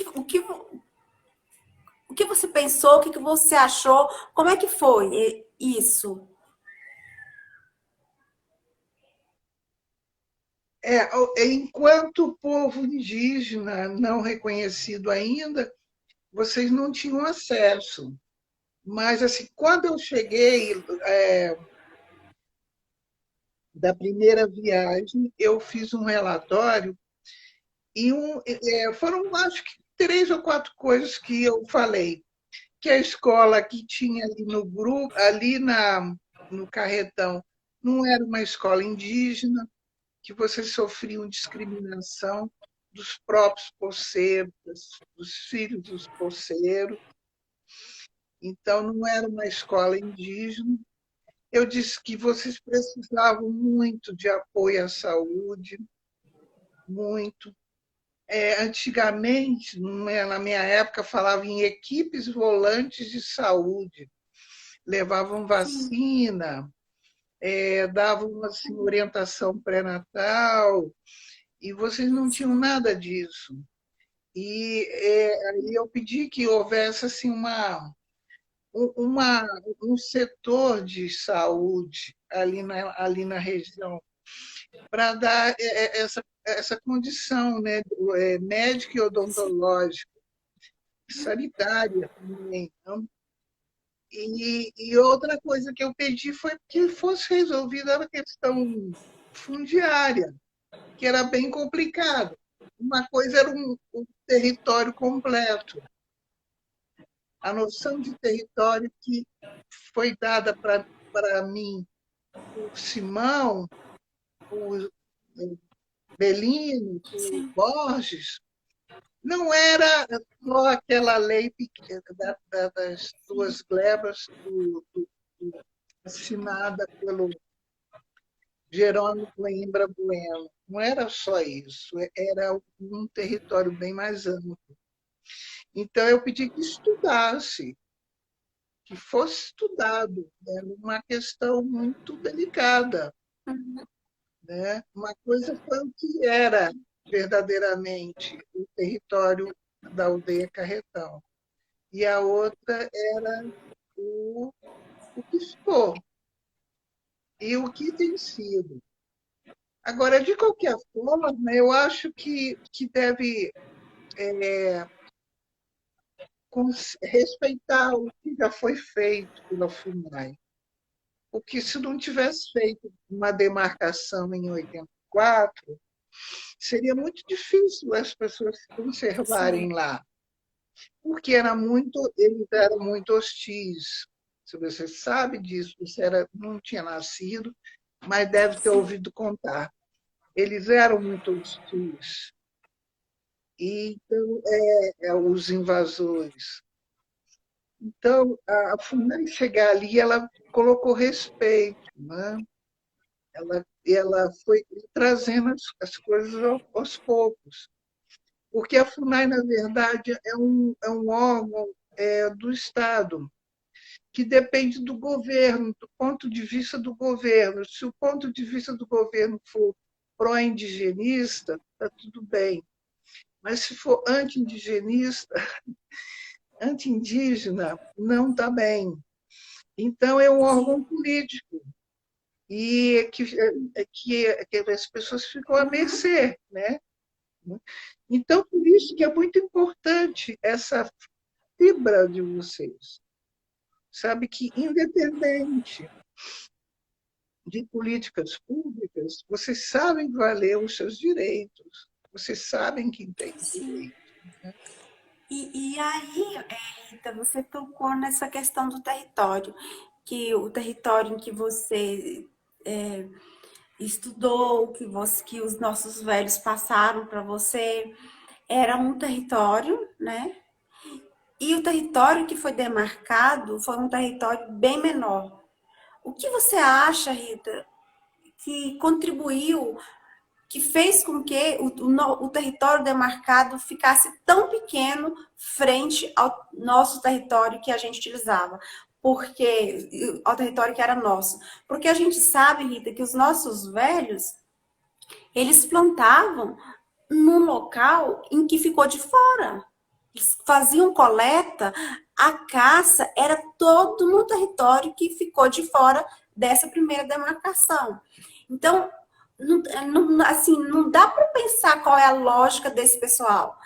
A: que você pensou? O que você achou? Como é que foi isso?
B: Enquanto povo indígena não reconhecido ainda, vocês não tinham acesso. Mas, assim, quando eu cheguei da primeira viagem, eu fiz um relatório e foram, acho que, 3 ou 4 coisas que eu falei. Que a escola que tinha ali no grupo, ali no Carretão, não era uma escola indígena, que vocês sofriam discriminação dos próprios poceiros, dos filhos dos poceiros. Então, não era uma escola indígena. Eu disse que vocês precisavam muito de apoio à saúde, muito. Antigamente, na minha época, falava em equipes volantes de saúde, levavam
A: Sim,
B: vacina, davam assim, orientação pré-natal, e vocês não tinham nada disso. E aí eu pedi que houvesse assim, uma, um setor de saúde ali na região, para dar essa condição, né, médica e odontológica, sanitária também. Então, e outra coisa que eu pedi foi que fosse resolvida a questão fundiária, que era bem complicado. Uma coisa era um território completo. A noção de território que foi dada para mim por Simão, por Belino, por
A: sim,
B: Borges, não era só aquela lei pequena das 2 glebas assinada pelo Jerônimo Coimbra Bueno. Não era só isso, era um território bem mais amplo. Então, eu pedi que estudasse, que fosse estudado. Era uma questão muito delicada. Né? Uma coisa foi o que era verdadeiramente o território da aldeia Carretão, e a outra era o o que ficou e o que tem sido. Agora, de qualquer forma, eu acho que deve respeitar o que já foi feito pela FUNAI. Porque se não tivesse feito uma demarcação em 84, seria muito difícil as pessoas se
A: Sim,
B: conservarem lá, porque eles eram muito hostis. Se você sabe disso, você não tinha nascido, mas deve ter
A: sim,
B: ouvido contar. Eles eram muito hostis. E, então, os invasores. Então, a FUNAI chegar ali, ela colocou respeito, né? Ela foi trazendo as coisas aos poucos. Porque a FUNAI, na verdade, é um órgão do Estado, que depende do governo, do ponto de vista do governo. Se o ponto de vista do governo for pró-indigenista, está tudo bem. Mas se for anti-indigenista, anti-indígena, não está bem. Então, é um
A: sim.
B: órgão político e que as pessoas ficam à
A: Uhum.
B: mercê, né? Então, por isso que é muito importante essa fibra de vocês. Sabe que, independente de políticas públicas, vocês sabem valer os seus direitos, vocês sabem quem tem
A: Sim.
B: direito.
A: E aí, Rita, você tocou nessa questão do território, que o território em que você é, estudou, que os nossos velhos passaram para você, era um território, né? E o território que foi demarcado foi um território bem menor. O que você acha, Rita, que contribuiu, que fez com que o território demarcado ficasse tão pequeno frente ao nosso território que a gente utilizava? Porque ao território que era nosso. Porque a gente sabe, Rita, que os nossos velhos, eles plantavam num local em que ficou de fora. Eles faziam coleta, a caça era todo no território que ficou de fora dessa primeira demarcação. Então, assim, não dá para pensar qual é a lógica desse pessoal.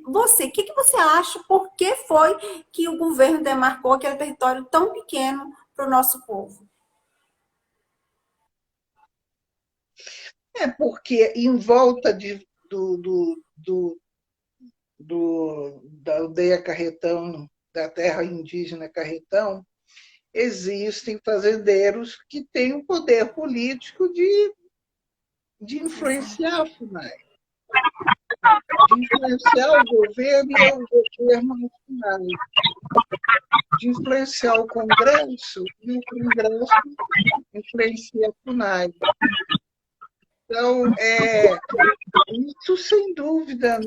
A: Você, o que você acha? Por que foi que o governo demarcou aquele território tão pequeno para o nosso povo?
B: É porque em volta da aldeia Carretão, da terra indígena Carretão, existem fazendeiros que têm o poder político de
A: Exato.
B: influenciar a FUNAI, de influenciar o governo e o governo a FUNAI, de influenciar o Congresso e o Congresso influencia a FUNAI. Então, isso, sem dúvida,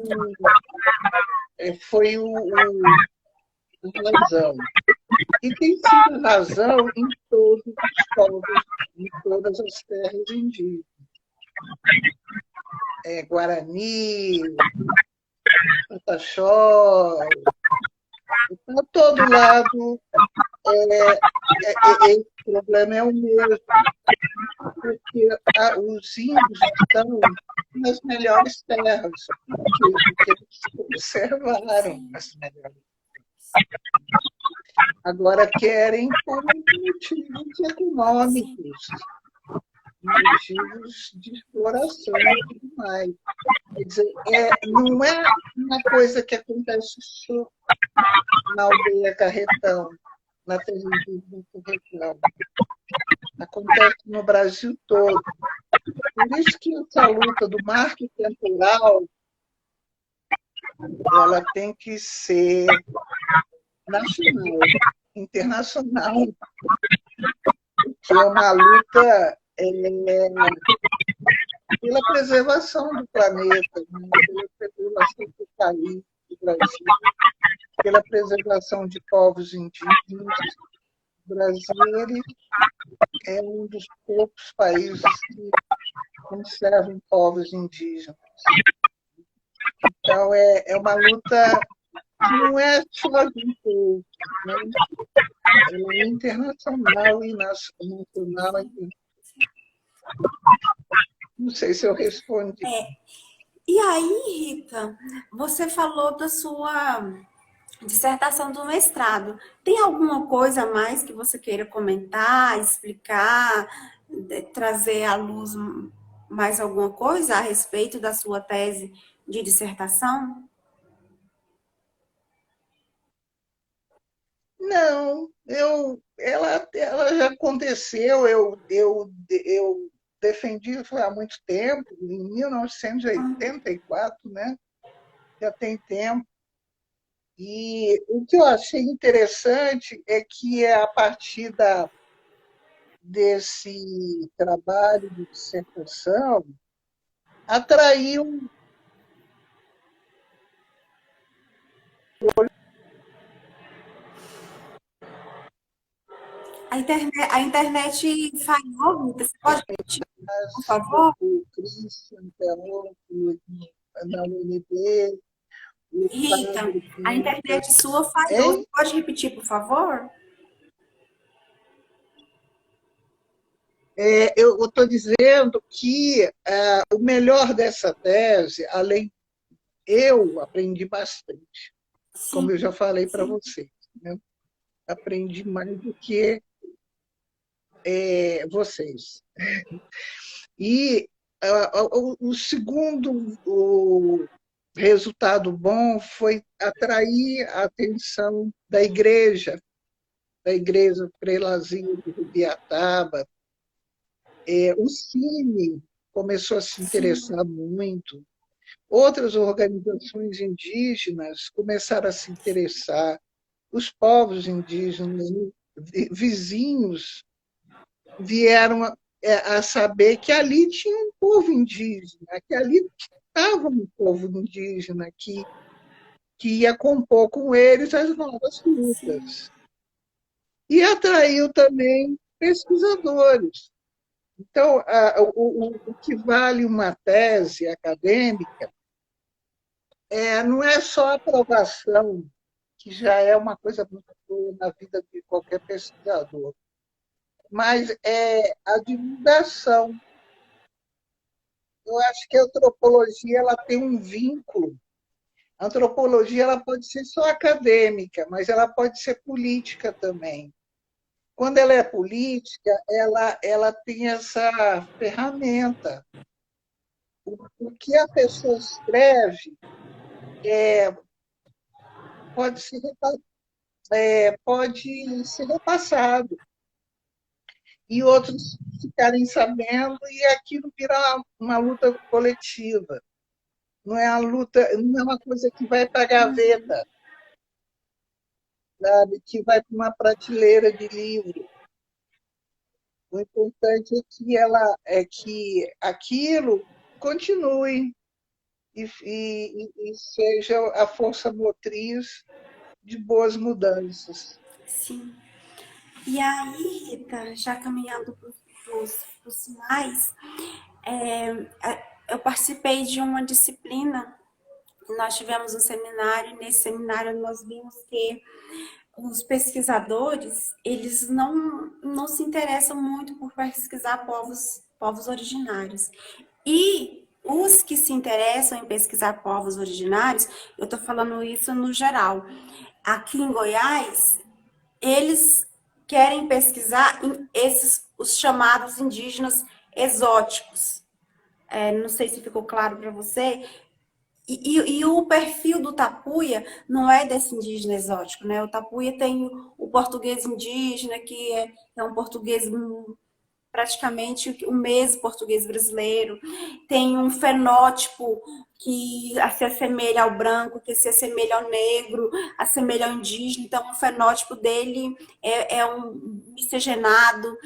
B: foi razão. E tem sido razão em todos os povos, em todas as terras indígenas. Guarani, Pataxó, para todo lado, esse problema é o mesmo, porque os índios estão nas melhores terras, porque eles conservaram
A: Sim,
B: as melhores. Agora querem por motivos
A: sim,
B: econômicos, motivos de exploração e tudo mais. Quer dizer, não é uma coisa que acontece só na aldeia Carretão, na terra indígena Carretão. Acontece no Brasil todo. Por isso que essa luta do marco temporal ela tem que ser nacional, internacional, que é uma luta pela preservação do planeta, né? Pela preservação do país, do Brasil, pela preservação de povos indígenas. O Brasil ele é um dos poucos países que conservam povos indígenas. Então, é uma luta que não é só de um povo, né? ela é internacional e nacional. Não sei se eu respondi.
A: E aí, Rita, você falou da sua dissertação do mestrado. Tem alguma coisa a mais que você queira comentar, explicar, trazer à luz mais alguma coisa a respeito da sua tese de dissertação?
B: Não, ela já aconteceu, eu defendi isso há muito tempo, em 1984, né? Já tem tempo. E o que eu achei interessante é que a partir desse trabalho de dissertação, atraiu.
A: A internet falhou, Rita. Você pode repetir, por favor?
B: O Christian Perron, na UNB, o
A: Rita,
B: Fábio
A: a
B: Pimenta.
A: internet sua falhou. Você
B: Hein?
A: pode repetir, por favor?
B: Eu estou dizendo que o melhor dessa tese, além eu aprendi bastante, como
A: Sim,
B: eu já falei para
A: sim,
B: vocês, né? Aprendi mais do que vocês. E o segundo resultado bom foi atrair a atenção da igreja Prelasia de Rubiataba. O Cine começou a se
A: sim,
B: interessar muito. Outras organizações indígenas começaram a se interessar. Os povos indígenas vizinhos vieram a saber que ali tinha um povo indígena, que ali estava um povo indígena que ia compor com eles as novas
A: sim,
B: lutas. E atraiu também pesquisadores. Então, o que vale uma tese acadêmica não é só a aprovação, que já é uma coisa muito boa na vida de qualquer pesquisador, mas é a divulgação. Eu acho que a antropologia ela tem um vínculo. A antropologia ela pode ser só acadêmica, mas ela pode ser política também. Quando ela é política, ela tem essa ferramenta. O que a pessoa escreve pode ser, pode ser repassado e outros ficarem sabendo e aquilo virar uma luta coletiva. Não é a luta, não é uma coisa que vai para a gaveta, sabe? Que vai para uma prateleira de livro. O importante é que aquilo continue e seja a força motriz de boas mudanças.
A: sim. E aí, Rita, já caminhando para os finais, eu participei de uma disciplina. Nós tivemos um seminário, e nesse seminário nós vimos que os pesquisadores, eles não se interessam muito por pesquisar povos originários. E os que se interessam em pesquisar povos originários, eu estou falando isso no geral, aqui em Goiás, eles querem pesquisar os chamados indígenas exóticos. Não sei se ficou claro para você. E o perfil do tapuia não é desse indígena exótico, né? O tapuia tem o português indígena, que é um português praticamente o mesmo português brasileiro, tem um fenótipo que se assemelha ao branco, que se assemelha ao negro, assemelha ao indígena, então o fenótipo dele é um miscigenado.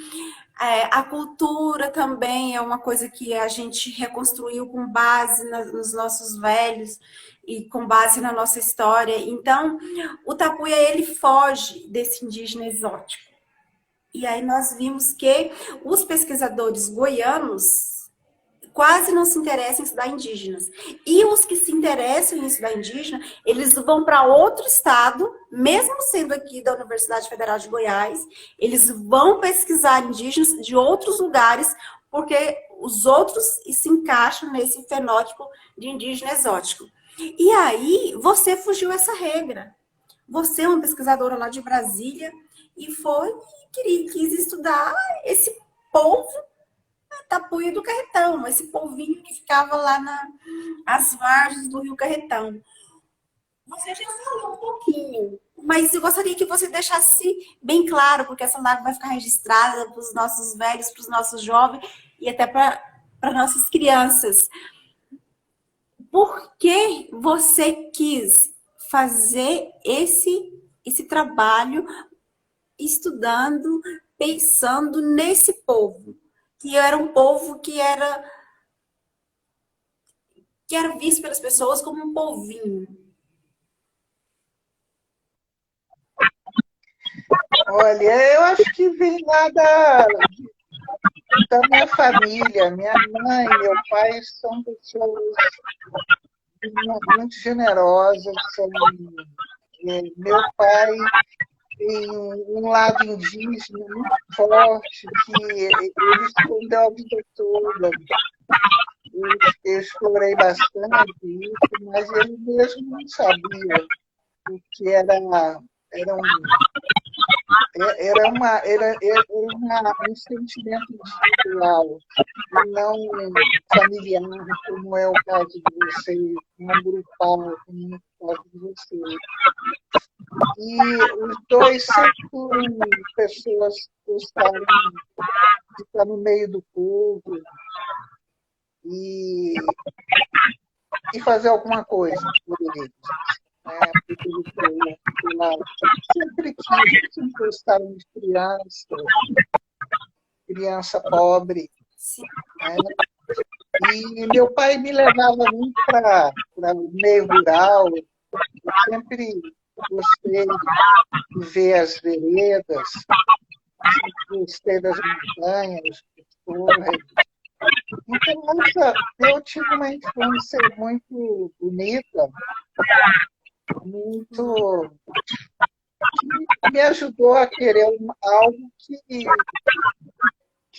A: A cultura também é uma coisa que a gente reconstruiu com base nos nossos velhos e com base na nossa história. Então, o tapuia, ele foge desse indígena exótico. E aí nós vimos que os pesquisadores goianos quase não se interessam em estudar indígenas. E os que se interessam em estudar indígena, eles vão para outro estado, mesmo sendo aqui da Universidade Federal de Goiás, eles vão pesquisar indígenas de outros lugares, porque os outros se encaixam nesse fenótipo de indígena exótico. E aí, você fugiu essa regra. Você é uma pesquisadora lá de Brasília e foi e quis estudar esse povo Tapuia do Carretão, esse povinho que ficava lá nas margens do Rio Carretão. Você já falou um pouquinho, mas eu gostaria que você deixasse bem claro, porque essa live vai ficar registrada para os nossos velhos, para os nossos jovens e até para nossas crianças. Por que você quis fazer esse trabalho estudando, pensando nesse povo? Que era um povo que era visto pelas pessoas como um povinho.
B: Olha, eu acho que vem lá da minha família. Minha mãe e meu pai são pessoas muito generosas. Meu pai tem um lado indígena muito forte, que ele escondeu a vida toda. Eu explorei bastante isso, mas ele mesmo não sabia o que era um sentimento individual, e não familiar, como é o caso de vocês, não grupal, como é o caso de vocês. E os dois sempre foram pessoas que gostaram de estar no meio do povo e, e fazer alguma coisa por eles. Né? Porque sempre quis, sempre gostaram de criança pobre. Né? E meu pai me levava muito para o meio rural. Eu sempre gostei de ver as veredas, gostei das montanhas, das torres. Então, eu tive uma infância muito bonita, muito que me ajudou a querer algo que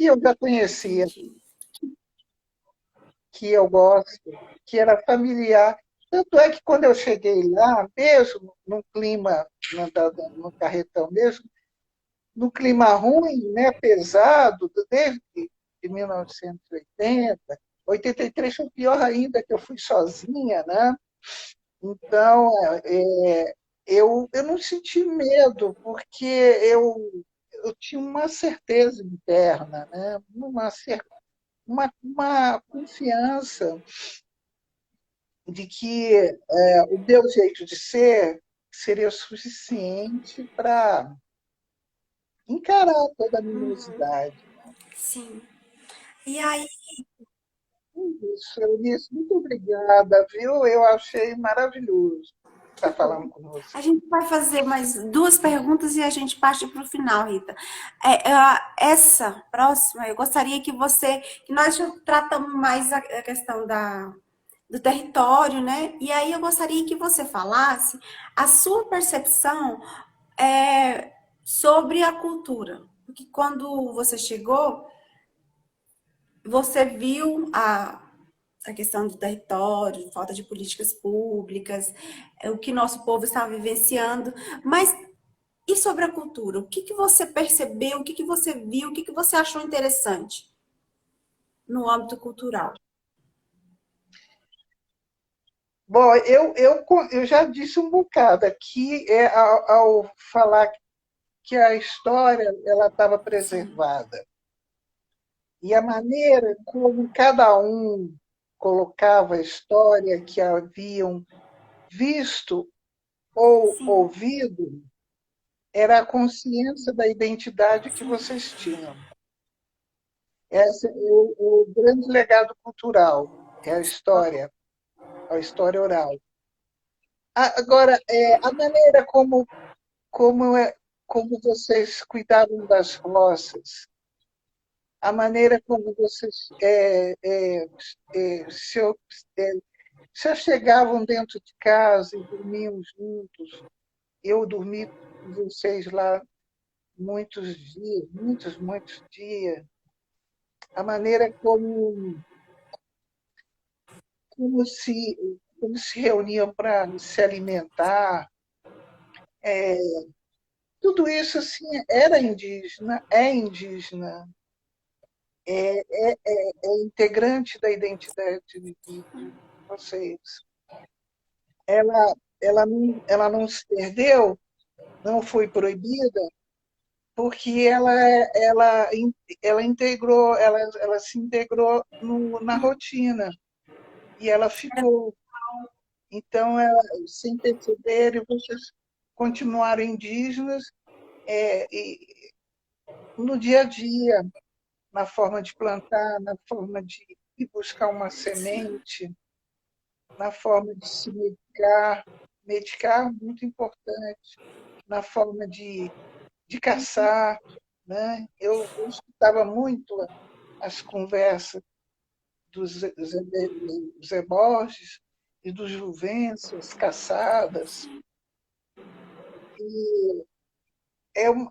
B: eu já conhecia, que eu gosto, que era familiar. Tanto é que quando eu cheguei lá, mesmo no clima, no Carretão mesmo, no clima ruim, né, pesado, desde de 1980, 83 foi pior ainda, que eu fui sozinha, né? Então, eu não senti medo, porque eu tinha uma certeza interna, né? Uma confiança de que o meu jeito de ser seria suficiente para encarar toda a minimosidade.
A: Sim. E aí,
B: Isso, Eunice, muito obrigada, viu? Eu achei maravilhoso
A: que
B: estar falando
A: bom.
B: com você.
A: A gente vai fazer mais duas perguntas e a gente parte para o final, Rita. Essa próxima, eu gostaria que nós já tratamos mais a questão do território, né? E aí eu gostaria que você falasse a sua percepção sobre a cultura. Porque quando você chegou, você viu a questão do território, falta de políticas públicas, o que nosso povo estava vivenciando, mas e sobre a cultura? O que, que você percebeu, o que, que você viu, o que, que você achou interessante no âmbito cultural?
B: Bom, eu já disse um bocado aqui ao falar que a história ela estava
A: Sim,
B: preservada. E a maneira como cada um colocava a história que haviam visto ou
A: sim,
B: ouvido era a consciência da identidade que vocês tinham. Esse é o grande legado cultural, é a história oral. Agora, a maneira como, como vocês cuidavam das roças, a maneira como vocês se chegavam dentro de casa e dormiam juntos, Eu dormi com vocês lá muitos dias, muitos, muitos dias. A maneira como se reuniam para se alimentar, é, tudo isso assim era indígena, é indígena, é integrante da identidade de vocês. Ela, ela não se perdeu, não foi proibida, porque ela integrou, ela se integrou na rotina e ela ficou. Então, sem perceber, vocês continuaram indígenas e no dia a dia, na forma de plantar, na forma de ir buscar uma semente, na forma de se medicar, medicar muito importante, na forma de caçar, né? Eu escutava muito as conversas dos Zé Borges e dos Juvencio, as caçadas.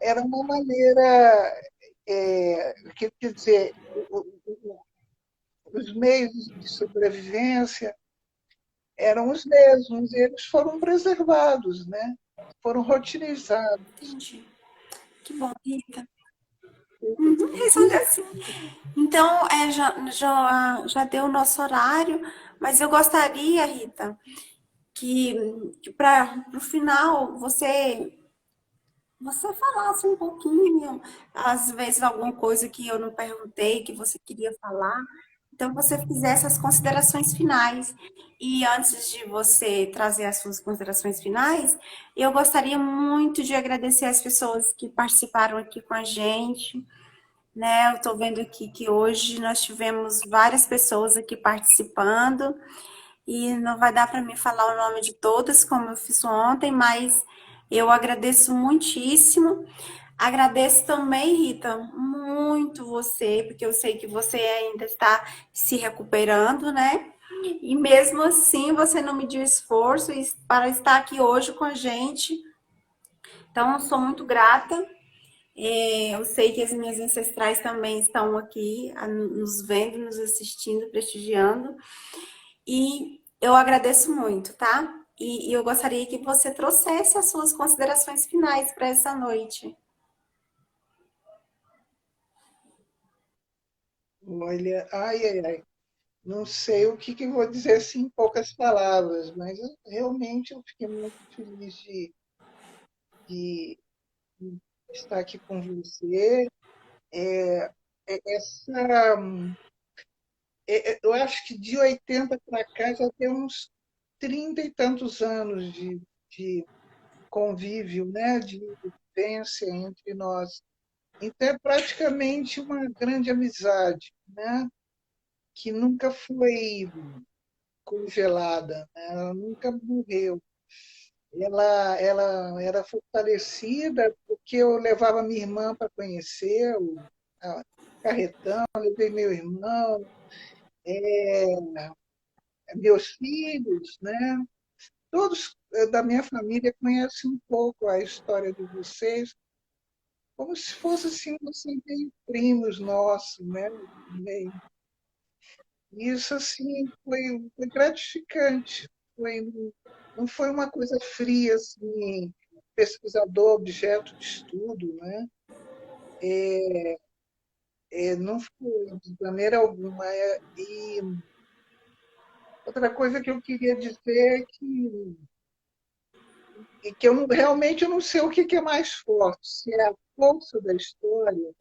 B: Era uma maneira, quer dizer, os meios de sobrevivência eram os mesmos, e eles foram preservados, né? Foram rotinizados.
A: Entendi. Que bom, Rita. Uhum, respondeu sim. Então, já deu o nosso horário, mas eu gostaria, Rita, que para o final você falasse um pouquinho, às vezes alguma coisa que eu não perguntei, que você queria falar. Então, você fizesse as considerações finais. E antes de você trazer as suas considerações finais, eu gostaria muito de agradecer as pessoas que participaram aqui com a gente, né? Eu estou vendo aqui que hoje nós tivemos várias pessoas aqui participando e não vai dar para mim falar o nome de todas, como eu fiz ontem, mas eu agradeço muitíssimo. Agradeço também, Rita, muito você, porque eu sei que você ainda está se recuperando, né? E mesmo assim, você não mediu esforço para estar aqui hoje com a gente. Então, eu sou muito grata. Eu sei que as minhas ancestrais também estão aqui, nos vendo, nos assistindo, prestigiando. E eu agradeço muito, tá? E eu gostaria que você trouxesse as suas considerações finais para essa noite.
B: Olha, ai, ai, ai. Não sei o que eu vou dizer assim, em poucas palavras, mas realmente eu fiquei muito feliz de estar aqui com você. É, essa, eu acho que de 80 para cá já tem uns 30 e tantos anos de convívio, né, de vivência entre nós. Então é praticamente uma grande amizade, né, que nunca foi congelada, né, ela nunca morreu. Ela era fortalecida porque eu levava minha irmã para conhecer o Carretão, levei meu irmão, meus filhos, né? Todos da minha família conhecem um pouco a história de vocês, como se fosse assim, assim, meio primos nossos, né? Meio. Isso assim foi gratificante, foi, não foi uma coisa fria, assim, pesquisador, objeto de estudo, né? Não foi de maneira alguma. E outra coisa que eu queria dizer é que realmente eu não sei o que é mais forte, se é a força da história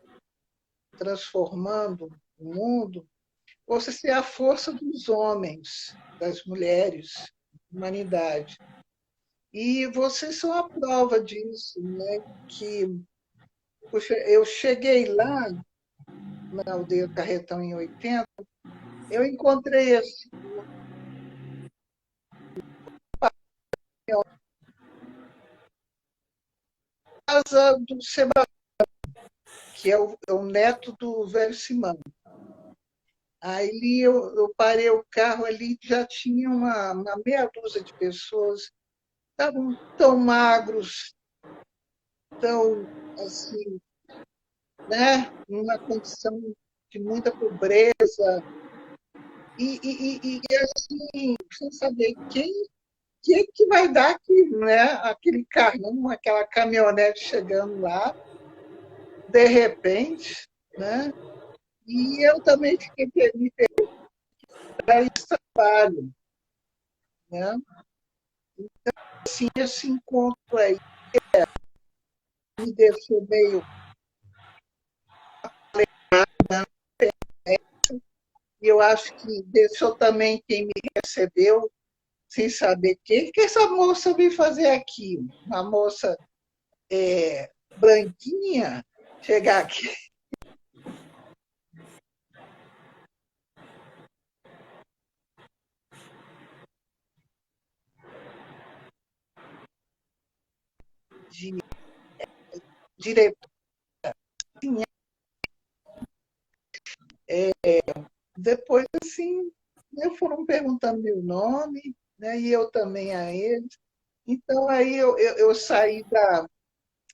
B: transformando o mundo, ou se é a força dos homens, das mulheres, da humanidade. E vocês são a prova disso, né? Que poxa, eu cheguei lá na aldeia Carretão em 80, eu encontrei assim, a casa do Sebastião, que é o neto do velho Simão. Aí eu parei o carro ali, já tinha uma meia dúzia de pessoas estavam tão magros, tão assim, né, numa condição de muita pobreza, assim, sem saber que vai dar aquilo, né? Aquele carrão, aquela caminhonete chegando lá, de repente, né? E eu também fiquei me perguntando esse trabalho, né? Assim, esse encontro aí me deixou meio. E eu acho que deixou também quem me recebeu sem saber que essa moça veio fazer aqui. Uma moça branquinha chegar aqui de diretor. Depois, assim, foram perguntando meu nome, né, e eu também a eles. Então, aí eu saí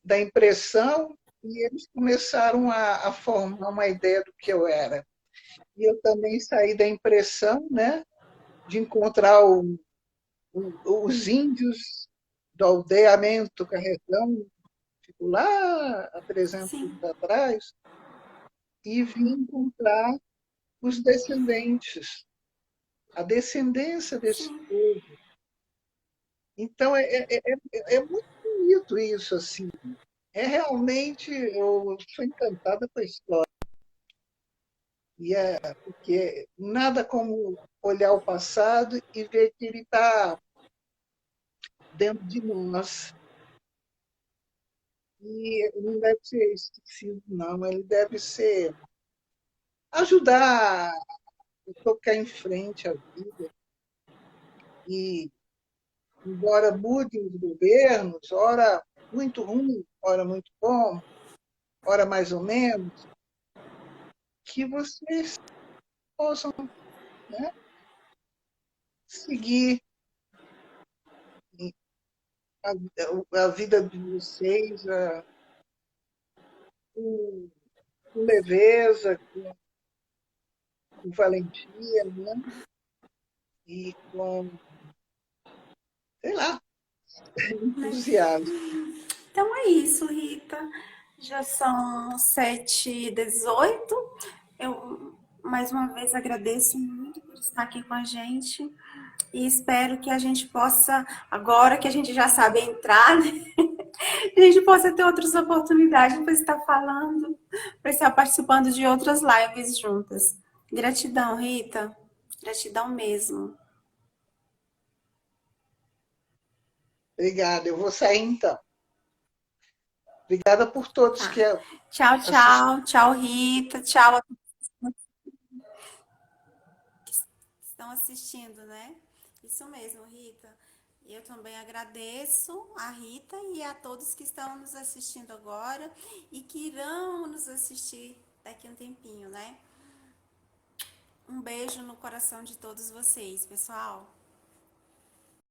B: da impressão e eles começaram a formar uma ideia do que eu era. E eu também saí da impressão, né, de encontrar os índios do aldeamento Carretão, fico lá há 300
A: Sim,
B: anos atrás, e vim encontrar os descendentes, a descendência desse
A: sim.
B: povo. Então, é muito bonito isso, assim. É realmente, eu sou encantada com a história. E porque nada como olhar o passado e ver que ele está dentro de nós. E não deve ser esquecido, não. Ele deve ser ajudar a tocar em frente a vida. E, embora mudem os governos, ora muito ruim, ora muito bom, ora mais ou menos, que vocês possam, né, seguir a, a vida de vocês com, com leveza, com valentia, né? E com, sei lá,
A: Né?
B: entusiasmo.
A: Então é isso, Rita. Já são 7h18. Eu mais uma vez agradeço muito por estar aqui com a gente e espero que a gente possa, agora que a gente já sabe entrar, né? A gente possa ter outras oportunidades para estar falando, para estar participando de outras lives juntas. Gratidão, Rita. Gratidão mesmo.
B: Obrigada. Eu vou sair então. Obrigada por todos
A: Tá.
B: que
A: Tchau,
B: assistiram.
A: tchau. Tchau, Rita. Tchau a todos que estão assistindo, né? Isso mesmo, Rita. Eu também agradeço a Rita e a todos que estão nos assistindo agora e que irão nos assistir daqui a um tempinho, né? Um beijo no coração de todos vocês, pessoal.